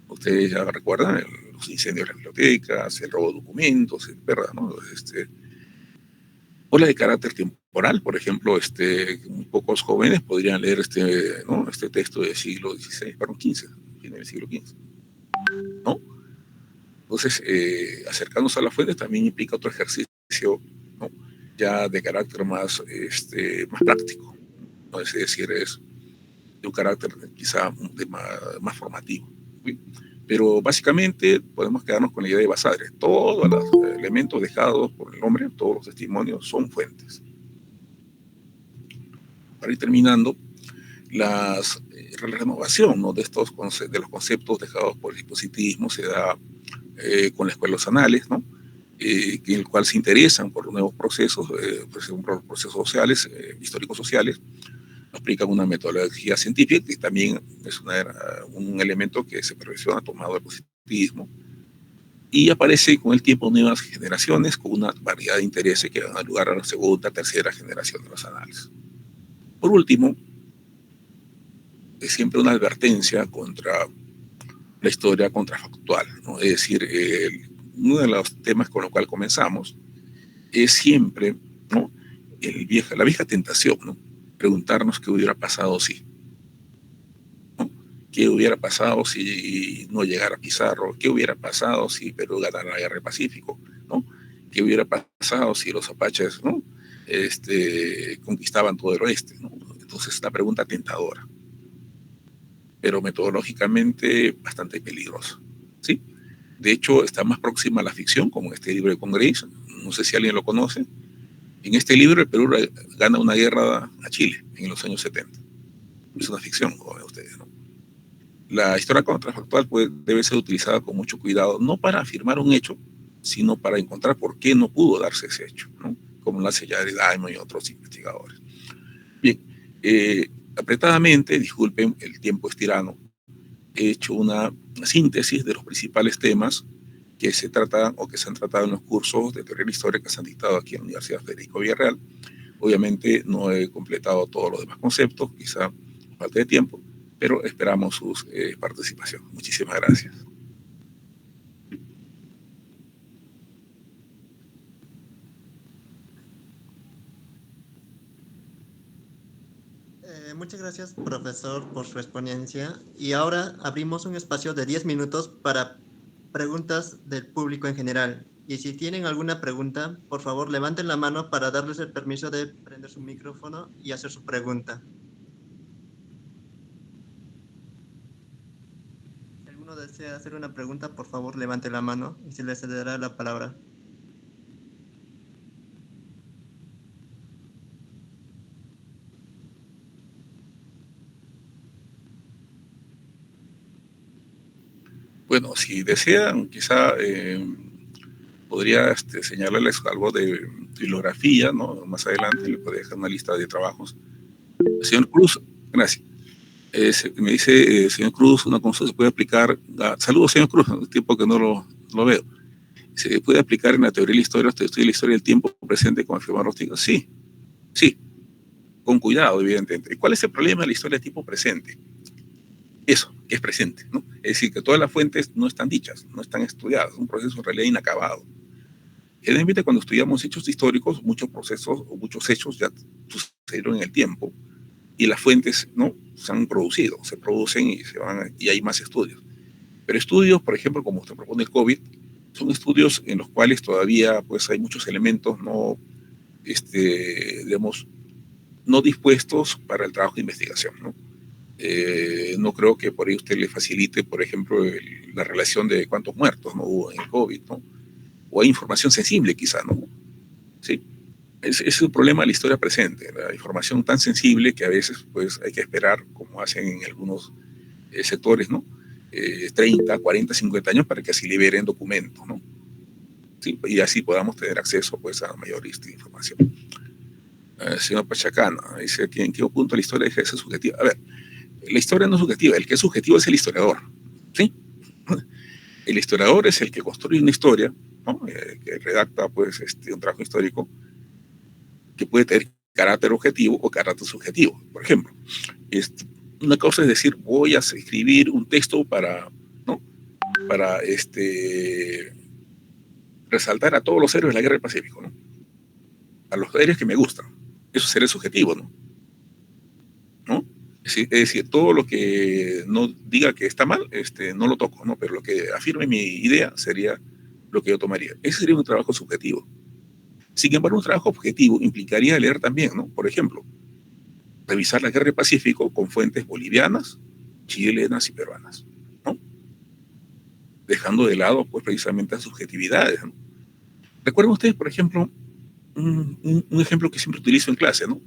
Ustedes ya recuerdan los incendios de las bibliotecas, el robo de documentos, ¿verdad?, ¿no? O la de carácter temporal, por ejemplo, muy pocos jóvenes podrían leer ¿no?, este texto del siglo XVI, perdón, XV, fin del siglo XV, ¿no? Entonces, acercarnos a las fuentes también implica otro ejercicio, ¿no?, ya de carácter más práctico, ¿no? Es decir, es de un carácter quizá más formativo, ¿sí? Pero básicamente podemos quedarnos con la idea de Basadre: todos los elementos dejados por el hombre, todos los testimonios, son fuentes. Para ir terminando, la renovación, ¿no?, de los conceptos dejados por el dispositivismo se da con la Escuela de los Anales, ¿no?, en el cual se interesan por nuevos procesos, por procesos sociales, históricos sociales. Aplican una metodología científica que también es un elemento que se perfecciona tomado del positivismo, y aparece con el tiempo nuevas generaciones con una variedad de intereses que van a dar lugar a la segunda, tercera generación de los análisis. Por último, es siempre una advertencia contra la historia contrafactual, ¿no? Es decir, uno de los temas con los cual comenzamos es siempre, ¿no?, la vieja tentación, ¿no?, preguntarnos qué hubiera pasado si, ¿no? ¿Qué hubiera pasado si no llegara Pizarro? ¿Qué hubiera pasado si Perú ganara la guerra del Pacífico? ¿No? ¿Qué hubiera pasado si los apaches, ¿no?, conquistaban todo el oeste, ¿no? Entonces, es una pregunta tentadora, pero metodológicamente bastante peligrosa, ¿sí? De hecho, está más próxima a la ficción, como este libro de Congress. No sé si alguien lo conoce. En este libro, el Perú gana una guerra a Chile en los años 70. Es una ficción, como ven ustedes, ¿no? La historia contrafactual debe ser utilizada con mucho cuidado, no para afirmar un hecho, sino para encontrar por qué no pudo darse ese hecho, ¿no?, como lo hace Jared Diamond y otros investigadores. Bien, apretadamente, disculpen, el tiempo es tirano, he hecho una síntesis de los principales temas que se tratan o que se han tratado en los cursos de teoría de la historia que se han dictado aquí en la Universidad Federico Villarreal. Obviamente no he completado todos los demás conceptos, quizá falta de tiempo, pero esperamos su participación. Muchísimas gracias. Muchas gracias, profesor, por su exponencia. Y ahora abrimos un espacio de 10 minutos para preguntas del público en general. Y si tienen alguna pregunta, por favor, levanten la mano para darles el permiso de prender su micrófono y hacer su pregunta. Si alguno desea hacer una pregunta, por favor, levante la mano y se le cederá la palabra. Bueno, si desean, quizá podría señalarles algo de bibliografía, ¿no? Más adelante le podría dejar una lista de trabajos. Señor Cruz, gracias. Me dice, señor Cruz, una consulta se puede aplicar. Saludos, señor Cruz, el tiempo que no lo veo. ¿Se puede aplicar en la teoría de la historia, la historia del tiempo presente como afirmar los tigres? Sí, sí, con cuidado, evidentemente. ¿Cuál es el problema de la historia de tipo presente? Eso, que es presente, ¿no? Es decir, que todas las fuentes no están dichas, no están estudiadas, es un proceso en realidad inacabado. Generalmente cuando estudiamos hechos históricos, muchos procesos o muchos hechos ya sucedieron en el tiempo y las fuentes, ¿no?, se han producido, se producen y hay más estudios. Pero estudios, por ejemplo, como usted propone el COVID, son estudios en los cuales todavía pues hay muchos elementos no, digamos, no dispuestos para el trabajo de investigación, ¿no? No creo que por ahí usted le facilite, por ejemplo, la relación de cuántos muertos no hubo en el COVID, ¿no? O hay información sensible quizá, ¿no? Sí. Es un problema de la historia presente, la información tan sensible que a veces pues hay que esperar, como hacen en algunos sectores, ¿no? 30, 40, 50 años para que se liberen documentos, ¿no? Sí, y así podamos tener acceso pues a mayor información. Señor Pachacana, dice que en qué punto la historia deja de ser subjetiva. A ver, la historia no es subjetiva, el que es subjetivo es el historiador, ¿sí? El historiador es el que construye una historia, ¿no?, que redacta pues un trabajo histórico que puede tener carácter objetivo o carácter subjetivo. Por ejemplo, una cosa es decir, voy a escribir un texto para, ¿no?, para resaltar a todos los héroes de la guerra del Pacífico, ¿no?, a los héroes que me gustan. Eso sería subjetivo, ¿no? ¿No? Es decir, todo lo que no diga que está mal, no lo toco, ¿no? Pero lo que afirme mi idea sería lo que yo tomaría. Ese sería un trabajo subjetivo. Sin embargo, un trabajo objetivo implicaría leer también, ¿no? Por ejemplo, revisar la guerra del Pacífico con fuentes bolivianas, chilenas y peruanas, ¿no? Dejando de lado, pues, precisamente las subjetividades, ¿no? ¿Recuerdan ustedes, por ejemplo, un ejemplo que siempre utilizo en clase, ¿no?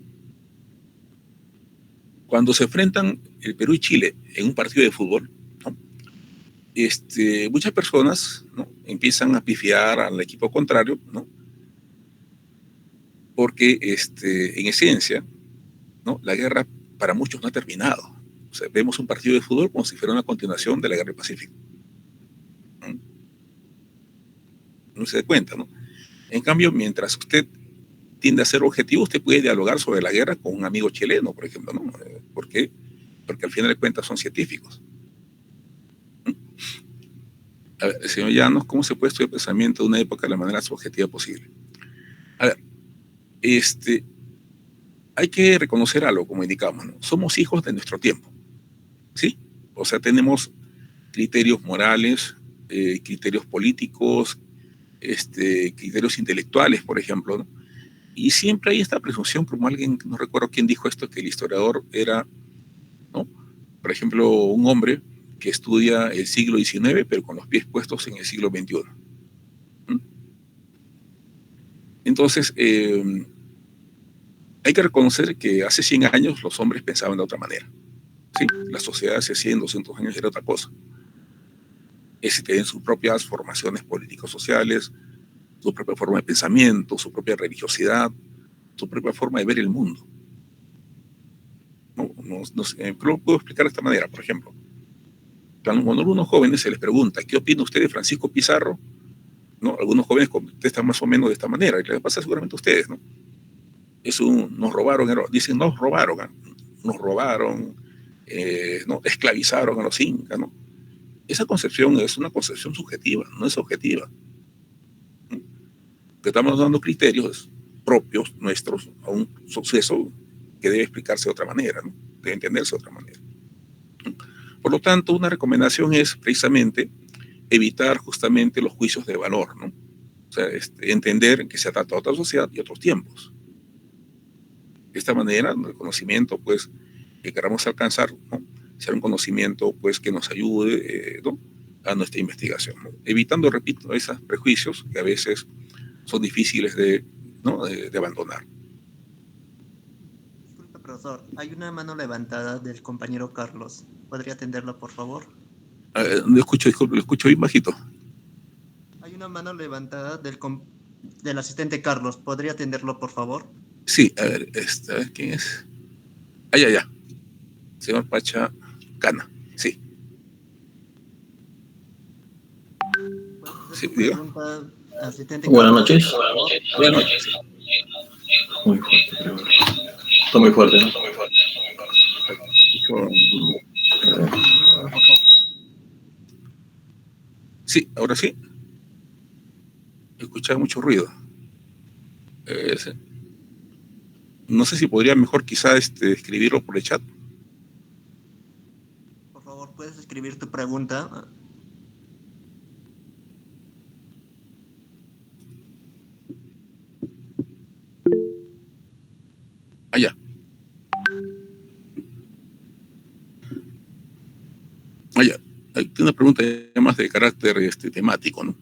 Cuando se enfrentan el Perú y Chile en un partido de fútbol, ¿no?, muchas personas, ¿no?, empiezan a pifiar al equipo contrario, ¿no?, porque en esencia, ¿no?, la guerra para muchos no ha terminado. O sea, vemos un partido de fútbol como si fuera una continuación de la guerra del Pacífico. ¿No? No se da cuenta, ¿no? En cambio, mientras usted tiende a ser objetivo, usted puede dialogar sobre la guerra con un amigo chileno, por ejemplo, ¿no? ¿Por qué? porque al final de cuentas son científicos. A ver, señor Llanos, ¿cómo se puede estudiar el pensamiento de una época de la manera más objetiva posible? A ver, hay que reconocer algo, como indicamos, ¿no? Somos hijos de nuestro tiempo, ¿sí? O sea, tenemos criterios morales, criterios políticos, criterios intelectuales, por ejemplo, ¿no? Y siempre hay esta presunción, como alguien, no recuerdo quién dijo esto, que el historiador era, ¿no? Por ejemplo, un hombre que estudia el siglo XIX, pero con los pies puestos en el siglo XXI. ¿Mm? Entonces, hay que reconocer que hace 100 años los hombres pensaban de otra manera. ¿Sí? La sociedad hace 100, 200 años era otra cosa. Tienen sus propias formaciones políticos-sociales, su propia forma de pensamiento, su propia religiosidad, su propia forma de ver el mundo. Lo puedo explicar de esta manera, por ejemplo. Cuando a algunos jóvenes se les pregunta, ¿qué opina usted de Francisco Pizarro? ¿No? Algunos jóvenes contestan más o menos de esta manera, y les pasa seguramente a ustedes, ¿no? Nos robaron, dicen, nos robaron, ¿no? Esclavizaron a los incas, ¿no? Esa concepción es una concepción subjetiva, no es objetiva. Que estamos dando criterios propios nuestros a un suceso que debe explicarse de otra manera, ¿no? Debe entenderse de otra manera. Por lo tanto, una recomendación es precisamente evitar justamente los juicios de valor, ¿no? O sea, entender que se trata de otra sociedad y otros tiempos. De esta manera, el conocimiento, pues, que queramos alcanzar, ¿no? Sea un conocimiento, pues, que nos ayude, ¿no? A nuestra investigación, ¿no? Evitando, repito, esos prejuicios que a veces son difíciles ¿no? de abandonar. Disculpe, profesor, hay una mano levantada del compañero Carlos. ¿Podría atenderla, por favor? No escucho, disculpe, lo escucho bien bajito. Hay una mano levantada del asistente Carlos. ¿Podría atenderlo, por favor? Sí, a ver, ¿quién es? Ya. Señor Pacha Cana, sí. Sí, diga. Asistente Buenas Carlos. noches. Buenas noches. Muy fuerte, creo. Está muy fuerte, ¿no? Sí, ahora sí. Escuchaba mucho ruido. No sé si podría mejor quizá escribirlo por el chat. Por favor, ¿puedes escribir tu pregunta? Ya. Ya. Hay una pregunta más de carácter temático, ¿no?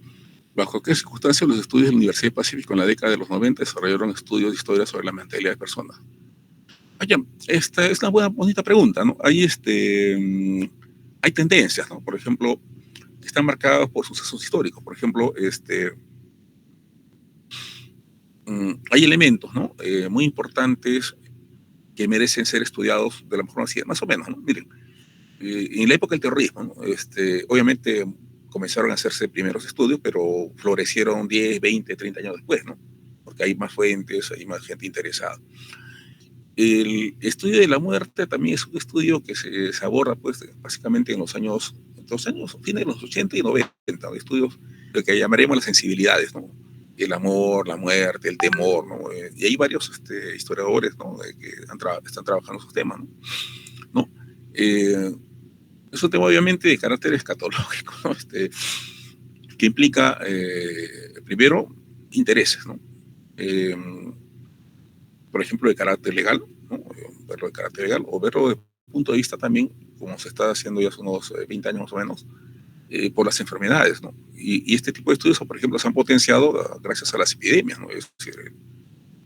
¿Bajo qué circunstancias los estudios de la Universidad del Pacífico en la década de los 90 desarrollaron estudios de historia sobre la mentalidad de personas? Ya. Esta es una bonita pregunta, ¿no? Hay tendencias, ¿no? Por ejemplo, están marcadas por sucesos históricos. Por ejemplo, hay elementos, ¿no? Muy importantes que merecen ser estudiados de la mejor manera, más o menos, ¿no? Miren, en la época del terrorismo, ¿no? Obviamente comenzaron a hacerse primeros estudios, pero florecieron 10, 20, 30 años después, ¿no? Porque hay más fuentes, hay más gente interesada. El estudio de la muerte también es un estudio que se aborda, pues, básicamente en los años, fines de los 80 y 90, ¿no? Estudios de lo que llamaremos las sensibilidades, ¿no? El amor, la muerte, el temor, ¿no? Y hay varios historiadores, ¿no? Que están trabajando esos temas, ¿no? ¿No? Es un tema obviamente de carácter escatológico, ¿no? Que implica, primero, intereses, ¿no? Por ejemplo, de carácter legal, ¿no? Verlo de carácter legal, o verlo desde el punto de vista también, como se está haciendo ya hace unos 20 años más o menos, por las enfermedades, ¿no? Y este tipo de estudios, por ejemplo, se han potenciado gracias a las epidemias, ¿no? Es decir,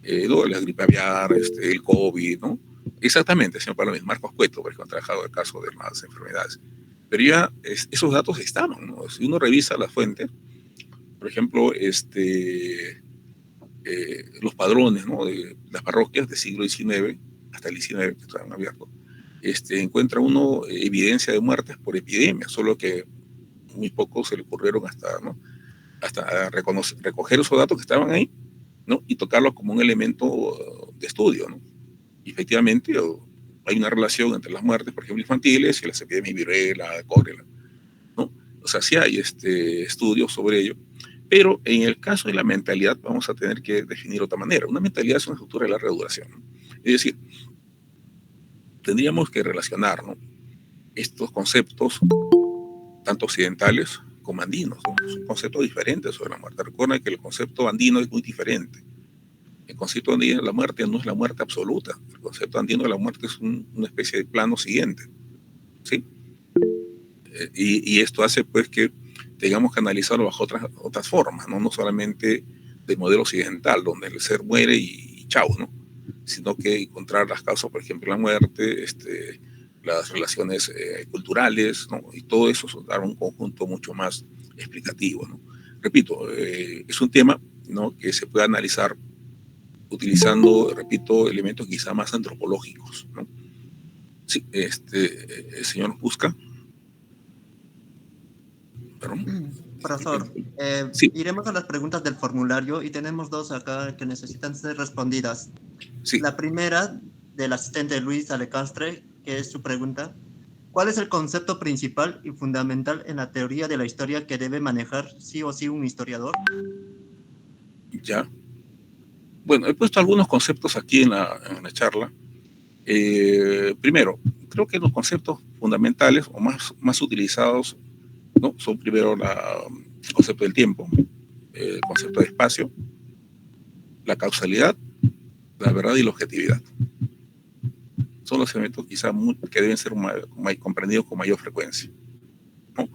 la gripe aviar, el COVID, ¿no? Exactamente, señor Palomín, Marcos Cueto, por ejemplo, ha trabajado el caso de las enfermedades. Pero ya esos datos estaban, ¿no? Si uno revisa las fuentes, por ejemplo, los padrones, ¿no? De las parroquias del siglo XIX hasta el XIX, que estaban abiertos, encuentra uno evidencia de muertes por epidemia, solo que muy pocos se le ocurrieron ¿no? hasta recoger esos datos que estaban ahí, ¿no? Y tocarlos como un elemento de estudio, ¿no? Y efectivamente, hay una relación entre las muertes, por ejemplo, infantiles y las epidemias de viruela, cólera, ¿no? O sea, sí hay estudios sobre ello, pero en el caso de la mentalidad vamos a tener que definir otra manera. Una mentalidad es una estructura de larga duración, ¿no? Es decir, tendríamos que relacionar, ¿no?, estos conceptos, tanto occidentales como andinos, ¿no? Son conceptos diferentes sobre la muerte. Recuerda que el concepto andino es muy diferente. El concepto andino de la muerte no es la muerte absoluta. El concepto andino de la muerte es una especie de plano siguiente, ¿sí? Y esto hace, pues, que tengamos que analizarlo bajo otras formas, ¿no? No solamente del modelo occidental, donde el ser muere y chao, ¿no? Sino que encontrar las causas, por ejemplo, la muerte, las relaciones culturales, ¿no? Y todo eso dar un conjunto mucho más explicativo, ¿no? Repito, es un tema, ¿no?, que se puede analizar utilizando, repito, elementos quizá más antropológicos, ¿no? Sí, el señor busca. Perdón. Profesor, Sí, iremos a las preguntas del formulario y tenemos dos acá que necesitan ser respondidas. sí, La primera, del asistente Luis Alecastre, que es su pregunta. ¿Cuál es el concepto principal y fundamental en la teoría de la historia que debe manejar sí o sí un historiador? ya. Bueno, he puesto algunos conceptos aquí en la charla. Primero, creo que los conceptos fundamentales o más utilizados, ¿no?, son primero el concepto del tiempo, el concepto de espacio, la causalidad, la verdad y la objetividad. Son los elementos quizá que deben ser comprendidos con mayor frecuencia, ¿no?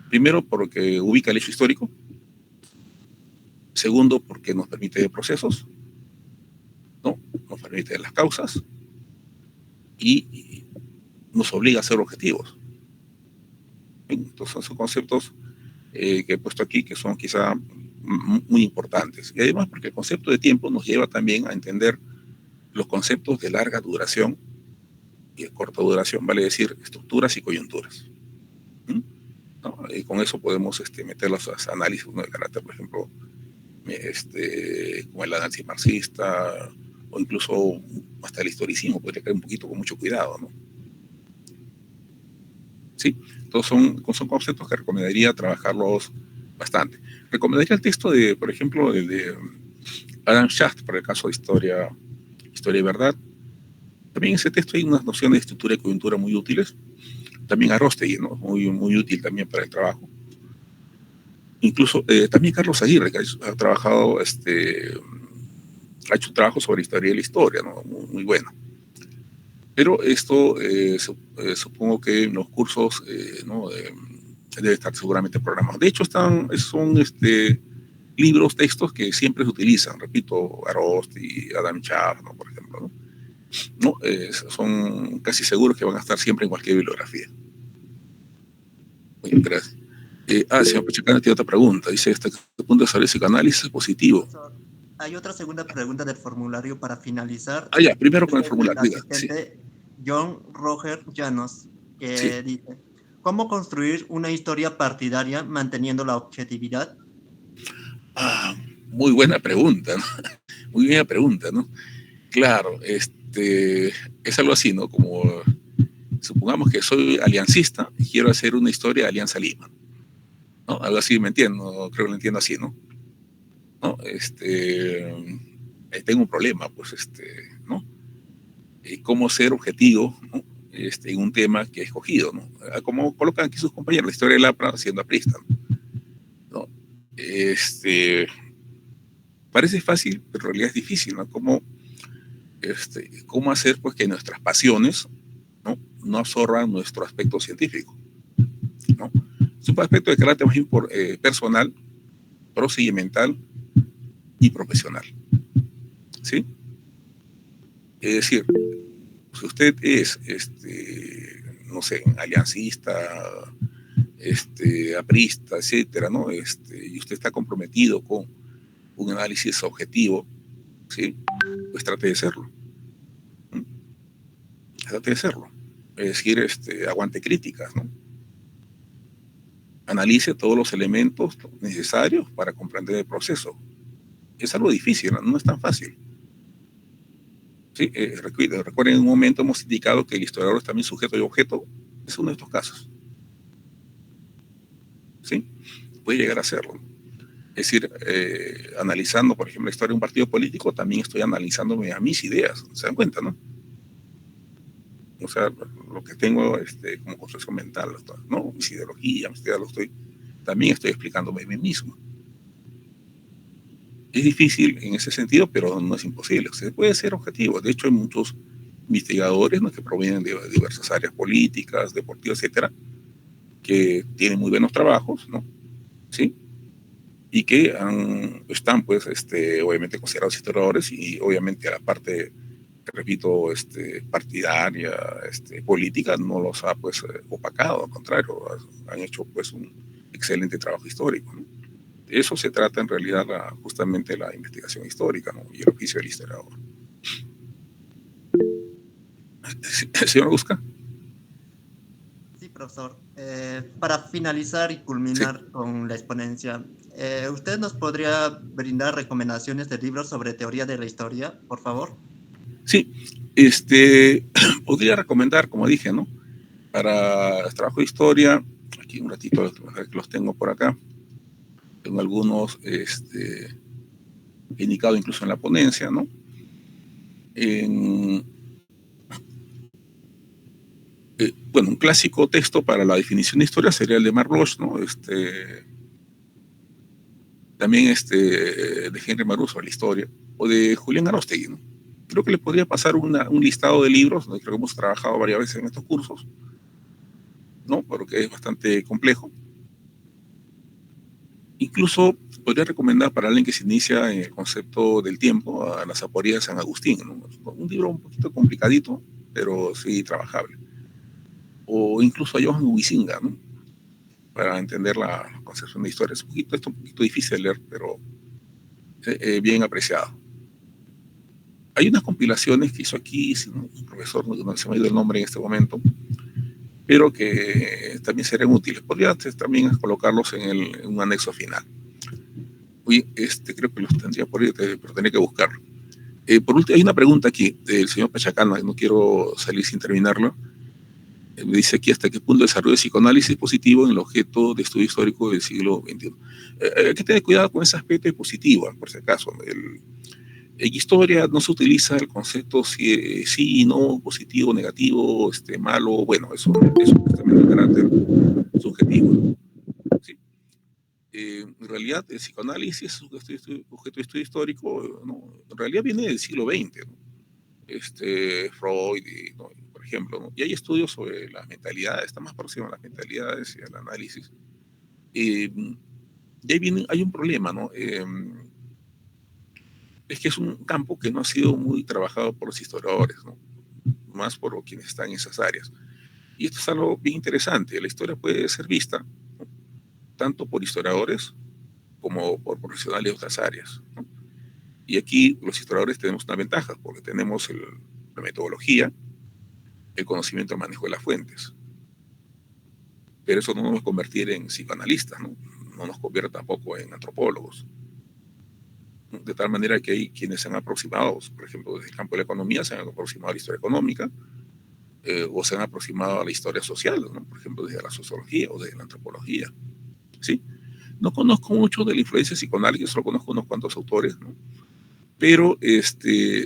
Primero, porque ubica el hecho histórico. Segundo, porque nos permite ver procesos, ¿no? Nos permite ver las causas y nos obliga a ser objetivos. Entonces son conceptos que he puesto aquí que son quizá muy importantes. Y además porque el concepto de tiempo nos lleva también a entender los conceptos de larga duración y de corta duración, vale decir, estructuras y coyunturas. ¿No? Y con eso podemos meter los análisis, ¿no?, de carácter, por ejemplo, como el análisis marxista, o incluso hasta el historicismo, podría caer un poquito con mucho cuidado, ¿no? Sí, todos son conceptos que recomendaría trabajarlos bastante. Recomendaría el texto de, por ejemplo, de Adam Schacht, para el caso de historia y verdad. También en ese texto hay unas nociones de estructura y coyuntura muy útiles. También Arostegui, ¿no?, muy útil también para el trabajo. Incluso también Carlos Aguirre, que ha trabajado, ha hecho un trabajo sobre historia de la historia, ¿no?, muy bueno. Pero esto supongo que en los cursos, ¿no?, debe estar seguramente programado. De hecho, son libros, textos que siempre se utilizan. Repito, Arosti, Adam Schaft, ¿no?, por ejemplo, ¿no? ¿No? Son casi seguros que van a estar siempre en cualquier bibliografía. Muy bien, gracias. Señor Pachacana tiene otra pregunta. Dice, ¿hasta qué punto sale ese análisis positivo? Hay otra segunda pregunta del formulario para finalizar. Ya, primero con el Es del formulario, diga. Sí, asistente John Roger Llanos, sí. que dice, ¿cómo construir una historia partidaria manteniendo la objetividad? Muy buena pregunta, ¿no? Muy buena pregunta, ¿no? Claro, es algo así, ¿no? Como, supongamos que soy aliancista y quiero hacer una historia de Alianza Lima, ¿no? Algo así, me entiendo, creo que lo entiendo así, ¿no? ¿No? Tengo un problema, pues, ¿no? Cómo ser objetivo, ¿no?, en un tema que he escogido, ¿no? Como colocan aquí sus compañeros, la historia del APRA siendo aprista, ¿no? Parece fácil, pero en realidad es difícil, ¿no? ¿Cómo hacer, pues, que nuestras pasiones, no absorban nuestro aspecto científico, ¿no? Es un aspecto de carácter más personal, procedimental y profesional, ¿sí? Es decir, si usted es, no sé, aliancista, aprista, etcétera, ¿no? Y usted está comprometido con un análisis objetivo, ¿sí? Pues trate de serlo. Trate de serlo. Es decir, aguante críticas, ¿no? Analice todos los elementos necesarios para comprender el proceso. Es algo difícil, ¿no? No es tan fácil. Sí, recuerden, en un momento hemos indicado que el historiador es también sujeto y objeto. Es uno de estos casos. ¿Sí? Puede llegar a serlo. Es decir, analizando, por ejemplo, la historia de un partido político, también estoy analizándome a mis ideas. ¿Se dan cuenta, no? O sea, lo que tengo como construcción mental, ¿no? Mis ideologías, también estoy explicándome a mí mismo. Es difícil en ese sentido, pero no es imposible. Se puede ser objetivo. De hecho, hay muchos investigadores, ¿no?, que provienen de diversas áreas políticas, deportivas, etcétera, que tienen muy buenos trabajos, ¿no? ¿Sí? Y que están, pues, obviamente considerados historiadores y obviamente a la parte, repito, partidaria, política, no los ha, pues, opacado, al contrario, han hecho, pues, un excelente trabajo histórico, ¿no? De eso se trata en realidad justamente la investigación histórica, ¿no?, y el oficio del historiador. ¿Señor Busca? Sí, profesor. Para finalizar y Sí. culminar con la exponencia, ¿usted nos podría brindar recomendaciones de libros sobre teoría de la historia, por favor? Sí, podría recomendar, como dije, ¿no?, para el trabajo de historia, aquí un ratito los tengo por acá, tengo algunos indicado incluso en la ponencia, ¿no? Bueno, un clásico texto para la definición de historia sería el de Marlowe, ¿no? También de Henry Marlowe sobre la historia, o de Julián Aróstegui, ¿no? Creo que le podría pasar un listado de libros, ¿no? Creo que hemos trabajado varias veces en estos cursos, ¿no? Porque es bastante complejo. Incluso podría recomendar para alguien que se inicia en el concepto del tiempo a las aporías de San Agustín, ¿no? Un libro un poquito complicadito, pero sí trabajable. O incluso a Johan Huizinga, ¿no?, para entender la concepción de historia. Es un poquito difícil de leer, pero bien apreciado. Hay unas compilaciones que hizo aquí un profesor, no se me ha ido el nombre en este momento, pero que también serían útiles. Podría también colocarlos en un anexo final. Oye, creo que los tendría por ahí, pero tendría que buscarlo. Por último, hay una pregunta aquí del señor Pachacana, no quiero salir sin terminarlo. Me dice aquí: ¿hasta qué punto el desarrollo de psicoanálisis positivo en el objeto de estudio histórico del siglo XXI? Hay que tener cuidado con ese aspecto positivo, por si acaso. En historia no se utiliza el concepto sí y no, positivo, negativo, malo. Bueno, eso también es de carácter subjetivo, ¿no? Sí. En realidad, el psicoanálisis, objeto de estudio histórico, ¿no?, en realidad viene del siglo XX, ¿no? Freud, ¿no?, por ejemplo, ¿no? Y hay estudios sobre las mentalidades, está más próximo a las mentalidades y al análisis. Y ahí hay un problema, ¿no? Es que es un campo que no ha sido muy trabajado por los historiadores, ¿no?, más por quienes están en esas áreas. Y esto es algo bien interesante. La historia puede ser vista, ¿no?, tanto por historiadores como por profesionales de otras áreas, ¿no? Y aquí los historiadores tenemos una ventaja, porque tenemos la metodología, el conocimiento del manejo de las fuentes. Pero eso no nos va a convertir en psicoanalistas, ¿no? No nos convierte tampoco en antropólogos. De tal manera que hay quienes se han aproximado, por ejemplo, desde el campo de la economía, se han aproximado a la historia económica, o se han aproximado a la historia social, ¿no?, por ejemplo, desde la sociología o desde la antropología, ¿sí? No conozco mucho de la influencia psicoanálisis, solo conozco unos cuantos autores, ¿no? Pero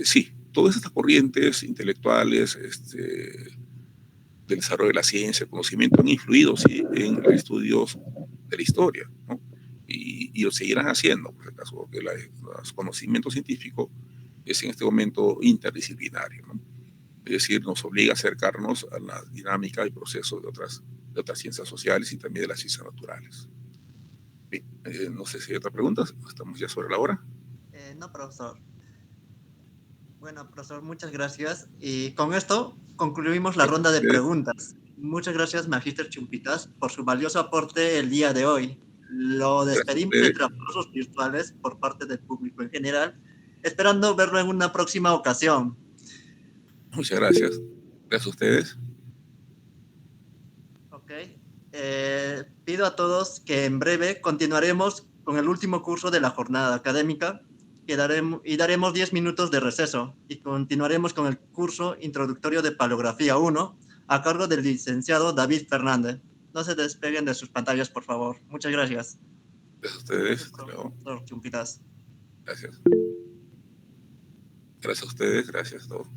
sí, todas estas corrientes intelectuales del desarrollo de la ciencia, el conocimiento, han influido, sí, en estudios de la historia, ¿no? Y lo seguirán haciendo, por el caso, porque los conocimientos científicos es en este momento interdisciplinario, ¿no? Es decir, nos obliga a acercarnos a la dinámica y procesos de otras ciencias sociales y también de las ciencias naturales. Bien, no sé si hay otra pregunta, estamos ya sobre la hora. No, profesor. Bueno, profesor, muchas gracias. Y con esto concluimos la ronda de preguntas. Muchas gracias, Magíster Chumpitas, por su valioso aporte el día de hoy. Lo despedimos entre aplausos virtuales por parte del público en general, esperando verlo en una próxima ocasión. Muchas gracias. Gracias a ustedes. Ok. Pido a todos que en breve continuaremos con el último curso de la jornada académica. daremos 10 minutos de receso y continuaremos con el curso introductorio de Paleografía 1 a cargo del licenciado David Fernández. No se despeguen de sus pantallas, por favor. Muchas gracias. Gracias a ustedes. Hasta luego. Profesor Chumpitas. Gracias. Gracias a ustedes. Gracias a todos.